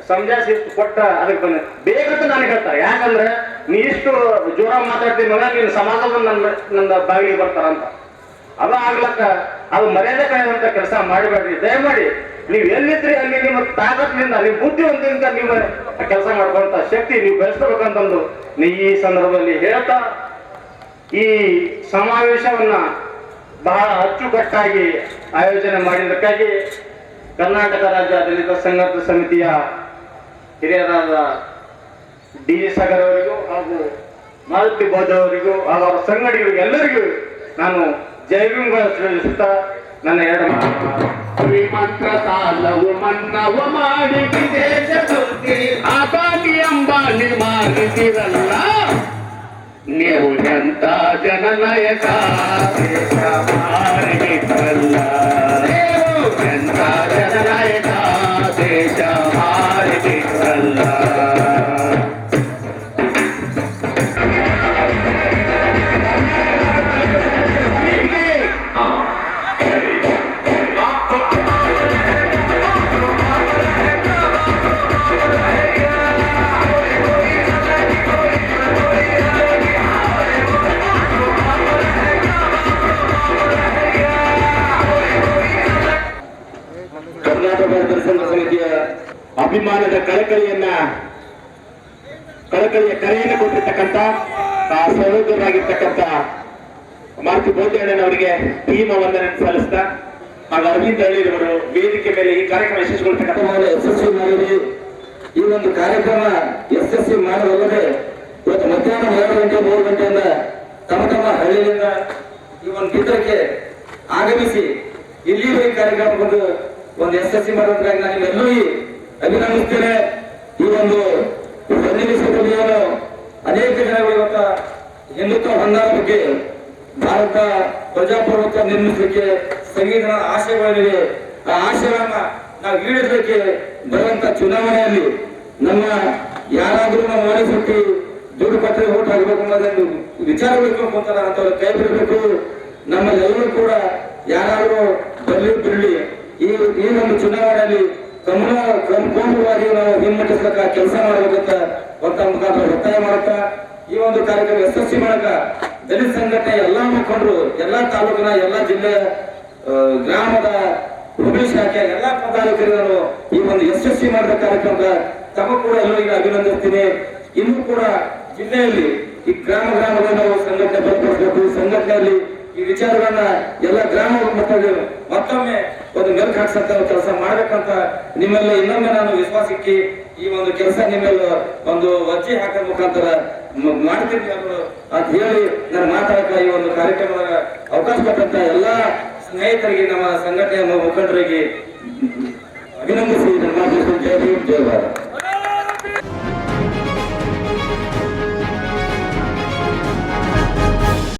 [SPEAKER 6] ಸಮಜಾಯಿಸಿ ಎಷ್ಟು ಕೊಟ್ಟ ಅದಕ್ಕೆ ಬಂದ ಬೇಗಂತ ನನಗೆ ಹೇಳ್ತಾರೆ. ಯಾಕಂದ್ರೆ ನೀ ಇಷ್ಟು ಜೋರ ಮಾತಾಡ್ತೀನಿ ಮಗ, ನೀನು ಸಮಾಜದ ನನ್ನ ಬಾಗಿಲಿಗೆ ಬರ್ತಾರಂತ. ಅದು ಆಗ್ಲಕ್ಕ ಅದು ಮರ್ಯಾದೆ ಕಾಯುವಂತ ಕೆಲಸ ಮಾಡಬೇಡ್ರಿ. ದಯಮಾಡಿ ನೀವು ಎಲ್ಲಿದ್ರಿ ಅಲ್ಲಿ ನಿಮ್ಮ ತಾಕತ್ನಿಂದ, ನಿಮ್ಮ ಬುದ್ಧಿವಂತಿಂದ ನೀವು ಕೆಲಸ ಮಾಡ್ಕೊಂತ ಶಕ್ತಿ ನೀವು ಬೆಳೆಸ್ಕೋಬೇಕಂತಂದು ಈ ಸಂದರ್ಭದಲ್ಲಿ ಹೇಳ್ತಾ, ಈ ಸಮಾವೇಶವನ್ನ ಬಹಳ ಅಚ್ಚುಕಟ್ಟಾಗಿ ಆಯೋಜನೆ ಮಾಡಿದ್ದಕ್ಕಾಗಿ ಕರ್ನಾಟಕ ರಾಜ್ಯ ದಲಿತ ಸಂಘರ್ಷ ಸಮಿತಿಯ ಹಿರಿಯರಾದ ಡಿ ಸಾಗರ್ ಅವರಿಗೂ ಹಾಗೂ ಮಾರುತಿ ಬೋಧ ಅವರಿಗೂ ಹಾಗೂ ಅವರ ಸಂಘಟಕರಿಗೂ ಎಲ್ಲರಿಗೂ ನಾನು ಜೈವಿಂಗಳನ್ನು ಸಲ್ಲಿಸುತ್ತಾ ನನ್ನ 2
[SPEAKER 7] ಮಂತ್ರ ಸಾಲವು ಮನ್ನವು ಮಾಡಿ ವಿದೇಶ ಸುದ್ದಿ ಆದಾನಿ ಅಂಬಾನಿ ಮಾಡಿದಿರಲ್ಲ. ನೀವು ಎಂತ ಜನನಾಯಕ ದೇಶ ಮಾರಿಬಿಟ್ರಲ್ಲ ನೀವು ಎಂತ ಜನನಾಯಕ ದೇಶ ಮಾರಿಬಿಟ್ರಲ್ಲ
[SPEAKER 2] ಕರ್ನಾಟಕ ದರ್ಶನ ಸಮಿತಿಯ ಅಭಿಮಾನದ ಕಳಕಳಿಯ ಕರೆಯನ್ನು ಕೊಟ್ಟಿರ್ತಕ್ಕಂಥ ಸಹೋದರರಾಗಿರ್ತಕ್ಕಂಥ ಮಾರುತಿ ಬೋಧಣ್ಣನವರಿಗೆ ಭೀಮ ವಂದನೆ ಸಲ್ಲಿಸ್ತಾ ಹಾಗೂ ಅರವಿಂದ್ ಹಳ್ಳಿಯವರು ವೇದಿಕೆ ಮೇಲೆ ಈ ಕಾರ್ಯಕ್ರಮ ಯಶಸ್ವಿಗೊಳ್ತಕ್ಕಂಥ ಯಶಸ್ವಿ ಮಾಡಿರಿ. ಈ ಒಂದು ಕಾರ್ಯಕ್ರಮ ಯಶಸ್ವಿ ಮಾಡುವಲ್ಲದೆ ಇವತ್ತು ಮಧ್ಯಾಹ್ನ 2 ಗಂಟೆ 3 ಗಂಟೆಯಿಂದ ತಮ್ಮ ತಮ್ಮ ಹಳ್ಳಿಯಿಂದ ಈ ಒಂದು ಚಿತ್ರಕ್ಕೆ ಆಗಮಿಸಿ ಇಲ್ಲಿಯೂ ಈ ಕಾರ್ಯಕ್ರಮ ಬಂದು ಒಂದು ಯಶಸ್ವಿ ಮಾಡೋದ್ರಾಗಿ ನಾನು ನಿಮ್ಮೆಲ್ಲರೂ ಅಭಿನಂದಿಸ್ತೇನೆ. ಈ ಒಂದು ಸನ್ನಿವೇಶದಲ್ಲಿ ಅನೇಕ ಜನಗಳು ಇವತ್ತ ಹಿಂದುತ್ವ ಹೊಂದಾದ ಬಗ್ಗೆ ಭಾರತ ಪ್ರಜಾಪ್ರಭುತ್ವ ನಿರ್ಮಿಸಲಿಕ್ಕೆ ಸಂವಿಧಾನ ಆಶಯಗಳಿವೆ. ಆ ಆಶಯವನ್ನ ನಾವು ಈಡೇರಿಸಲಿಕ್ಕೆ ಬರುವಂತ ಚುನಾವಣೆಯಲ್ಲಿ ನಮ್ಮ ಯಾರಾದ್ರೂ ನಾವು ಮನಸ್ಸುಟ್ಟಿ ದುಡ್ಡು ಕೊಟ್ಟರೆ ಓಟ್ ಹಾಕಬೇಕು ಅನ್ನೋದನ್ನು ವಿಚಾರಬೇಕು ಅಂತಾರೆ ಅಂತವ್ರು ಕೈ ಬಿಡಬೇಕು. ನಮ್ಮಲ್ಲೆಲ್ಲರೂ ಕೂಡ ಯಾರಾದ್ರೂ ಬಿಡಲಿ ಈ ಒಂದು ಚುನಾವಣೆಯಲ್ಲಿ ಕೋಮುವಾದಿ ನಾವು ಹಿಮ್ಮೆಟ್ಟಿಸ್ಲಕ್ಕ ಕೆಲಸ ಮಾಡಬೇಕಂತ ಮುಖಾಂತರ ಒತ್ತಾಯ ಮಾಡುತ್ತಾ ಈ ಒಂದು ಕಾರ್ಯಕ್ರಮ ಯಶಸ್ವಿ ಮಾಡಕ ದಲಿತ ಸಂಘಟನೆ ಎಲ್ಲಾ ಮುಖಂಡರು ಎಲ್ಲಾ ತಾಲೂಕಿನ ಎಲ್ಲಾ ಜಿಲ್ಲೆಯ ಗ್ರಾಮದ ಹುಬ್ಬಳ್ಳಿ ಶಾಖೆ ಎಲ್ಲಾ ಪದಾಧಿಕಾರಿಗಳು ಈ ಒಂದು ಯಶಸ್ವಿ ಮಾಡಿದ ಕಾರ್ಯಕ್ರಮದ ತಮ್ಮ ಕೂಡ ಎಲ್ಲರಿಗೆ ಅಭಿನಂದಿಸ್ತೀನಿ. ಇನ್ನೂ ಕೂಡ ಜಿಲ್ಲೆಯಲ್ಲಿ ಈ ಗ್ರಾಮದಲ್ಲಿ ನಾವು ಸಂಘಟನೆ ಬಲಪಡಿಸಬೇಕು. ಸಂಘಟನೆಯಲ್ಲಿ ಈ ವಿಚಾರಗಳನ್ನ ಎಲ್ಲ ಗ್ರಾಮ ಮಟ್ಟದಲ್ಲಿ ಮತ್ತೊಮ್ಮೆ ಒಂದು ಮೆಲ್ಕು ಹಾಕ್ಸಂತ ಕೆಲಸ ಮಾಡ್ಬೇಕಂತ ನಿಮ್ಮೆಲ್ಲ ಇನ್ನೊಮ್ಮೆ ನಾನು ವಿಶ್ವಾಸಕ್ಕೆ ಈ ಒಂದು ಕೆಲಸ ನಿಮ್ಮೆಲ್ಲ ಒಂದು ವಜ್ಜೆ ಹಾಕೋ ಮುಖಾಂತರ ಮಾಡ್ತೀನಿ ಅಂತ ಹೇಳಿ ನಾನು ಮಾತಾಡಕ ಈ ಒಂದು ಕಾರ್ಯಕ್ರಮದ ಅವಕಾಶ ಕೊಟ್ಟಂತ ಎಲ್ಲಾ ಸ್ನೇಹಿತರಿಗೆ ನಮ್ಮ ಸಂಘಟನೆಯ ಮುಖಂಡರಿಗೆ ಅಭಿನಂದಿಸಿ ನನ್ನ ಮಾತು